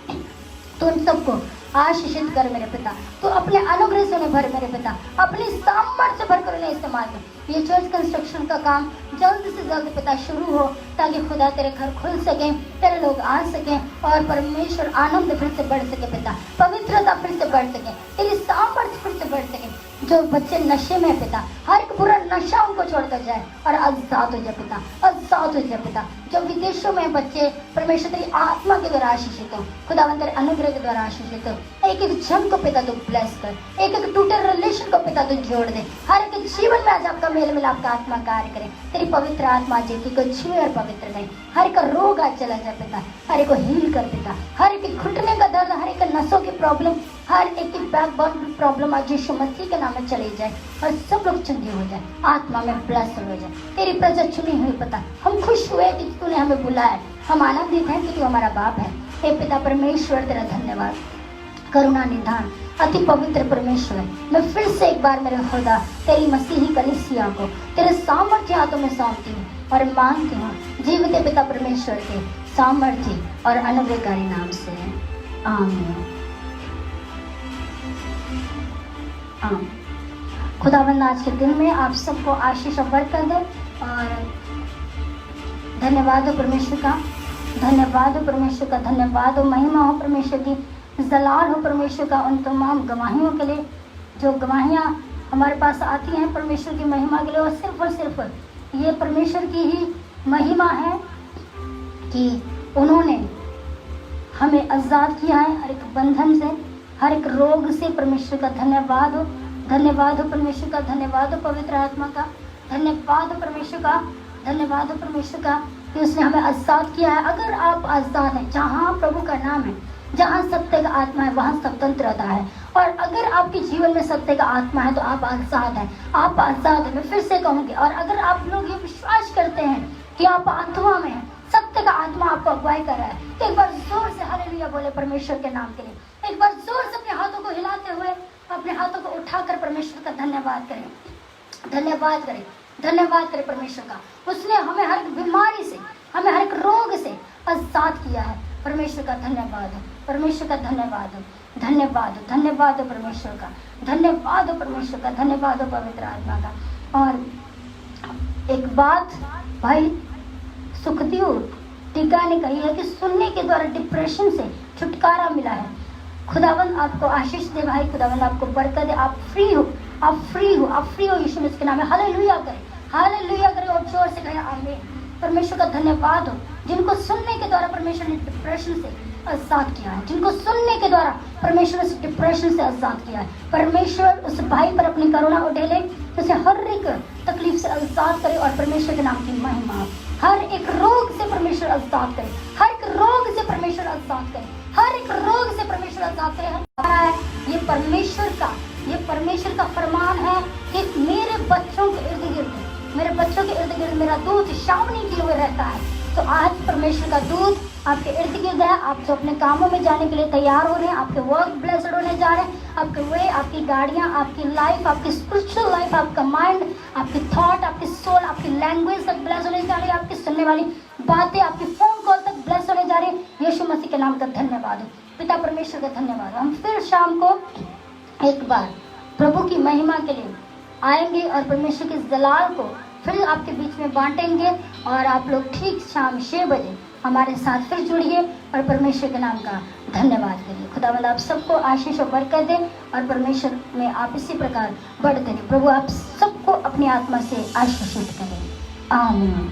तो उन सबको आशीषित कर मेरे पिता। तो अपने अनुग्रह से उन्हें भर मेरे पिता, अपनी सामर्थ्य से भरकर उन्हें इस्तेमाल कर। ये चर्च कंस्ट्रक्शन का काम जल्द से जल्द पिता शुरू हो, ताकि खुदा तेरे घर खुल सके, तेरे लोग आ सके, और परमेश्वर आनंद फिर से बढ़ सके पिता, पवित्रता फिर से बढ़ सके, तेरी सामर्थ्य फिर से बढ़ सके। जो बच्चे नशे में पिता, हर एक बुरा नशा उनको छोड़कर जाए और आजाद हो जाए पिता, आजाद हो जाए पिता। जो विदेशों में बच्चे परमेश्वर तेरी आत्मा के द्वारा आशीषित हो, खुदावंद तेरे अनुग्रह के द्वारा आशीषित हो। एक एक जन को पिता तू ब्लेस कर, एक एक टूटे रिलेशन को पिता तू जोड़ दे। हर एक जीवन में आज आपका मेल मिलाप का आत्मा कार्य करे, तेरी पवित्र आत्मा जिंदगी को छुए और पवित्र करे। हर एक रोग आज चला जाए पिता, हर एक को हील कर पिता। हर एक घुटने का दर्द, हर एक नसों की प्रॉब्लम, हर एक की बैकबोन प्रॉब्लम आज यीशु मसीह के नाम में चली जाए और सब लोग चंगे हो जाए, आत्मा में ब्लेस्ड हो जाए। तेरी प्रजा चुनी हुई पता, हम खुश हुए कि तूने हमें बुलाया, हम आनंदित हैं कि तू हमारा बाप है। हे पिता परमेश्वर तेरा धन्यवाद, करुणा निधान अति पवित्र परमेश्वर। मैं फिर से एक बार मेरे खुदा तेरी मसीही कलीसिया को तेरे सामर्थ्य हाथों में सौंपती हूँ और मांगती हूँ जीवित पिता परमेश्वर के सामर्थ्य और अनुग्रहकारी नाम से, आमीन। खुदावंद आज के दिन में आप सबको आशीष और बरकत दे, और धन्यवाद हो परमेश्वर का, धन्यवाद हो परमेश्वर का, धन्यवाद हो, महिमा हो परमेश्वर की, जलाल हो परमेश्वर का उन तमाम गवाहियों के लिए जो गवाहियाँ हमारे पास आती हैं परमेश्वर की महिमा के लिए। और सिर्फ ये परमेश्वर की ही महिमा है कि उन्होंने हमें आज़ाद किया है हर एक बंधन से, हर एक रोग से। परमेश्वर का धन्यवाद हो, धन्यवाद हो परमेश्वर का, धन्यवाद हो पवित्र आत्मा का, धन्यवाद हो परमेश्वर का, धन्यवाद हो परमेश्वर का कि उसने हमें आज़ाद किया है। अगर आप आज़ाद हैं, जहाँ प्रभु का नाम है, जहाँ सत्य का आत्मा है, वहाँ स्वतंत्रता है। और अगर आपके जीवन में सत्य का आत्मा है तो आप आज़ाद हैं, आप आज़ाद हैं। मैं फिर से कहूँगी, और अगर आप लोग ये विश्वास करते हैं कि आप आत्मा में हैं, सत्य का आत्मा आपको अगुवाई कर रहा है, तो एक बार जोर से हालेलुया बोले परमेश्वर के नाम के लिए। एक बार जोर से अपने हाथों को हिलाते हुए, अपने हाथों को उठाकर परमेश्वर का धन्यवाद करें, धन्यवाद करें, धन्यवाद करें परमेश्वर का। उसने हमें हर एक बीमारी से, हमें हर एक रोग से आजाद किया है। परमेश्वर का धन्यवाद हो, परमेश्वर का धन्यवाद हो, धन्यवाद हो, धन्यवाद हो परमेश्वर का, धन्यवाद हो परमेश्वर का, धन्यवाद हो पवित्र आत्मा का। और एक बात भाई सुखदेव टीका ने कही है कि सुनने के द्वारा डिप्रेशन से छुटकारा मिला है। खुदावंद आपको आशीष दे भाई, खुदावंद आपको बरकत दे। आप फ्री हो, आप फ्री हो, आप फ्री हो यीशु मसीह के नाम में। हालेलुया करें, हालेलुया करें और जोर से कहें आमीन। परमेश्वर का धन्यवाद हो जिनको सुनने के द्वारा परमेश्वर ने डिप्रेशन से आजाद किया है, जिनको सुनने के द्वारा परमेश्वर ने डिप्रेशन से आजाद किया है। परमेश्वर उस भाई पर अपनी करुणा उठेले, उसे हर एक तकलीफ से आजाद करे और परमेश्वर के नाम की महिमा। हर एक रोग से परमेश्वर आजाद करे, हर एक रोग से परमेश्वर आजाद करे, हर एक रोग से परमेश्वर आजाद करे। ये परमेश्वर का फरमान है कि मेरे बच्चों के इर्द गिर्द, मेरे बच्चों के इर्द गिर्द मेरा दूत छावनी किए हुए रहता है। तो आज परमेश्वर का दूत आपके इर्द गिर्द है। आप जो अपने कामों में जाने के लिए तैयार हो रहे हैं, आपके वर्क ब्लेस्ड होने जा रहे हैं, आपके वे, आपकी गाड़ियाँ, आपकी लाइफ, आपकी स्पिरिचुअल लाइफ, आपका माइंड, आपकी थॉट, आपकी सोल, आपकी लैंग्वेज तक ब्लेस होने जा रही है। आपकी सुनने वाली बातें, आपकी फोन कॉल तक ब्लेस होने जा रही है। यीशु मसीह के नाम का धन्यवाद हो, पिता परमेश्वर का धन्यवाद। हम फिर शाम को एक बार प्रभु की महिमा के लिए आएंगे और परमेश्वर के जलाल को फिर आपके बीच में बांटेंगे। और आप लोग ठीक शाम 6 बजे हमारे साथ फिर जुड़िए और परमेश्वर के नाम का धन्यवाद करिए। खुदावंद आप सबको आशीष और बरकत दे और परमेश्वर में आप इसी प्रकार बढ़ते रहिए। प्रभु आप सबको अपनी आत्मा से आशीषित करें। आमीन।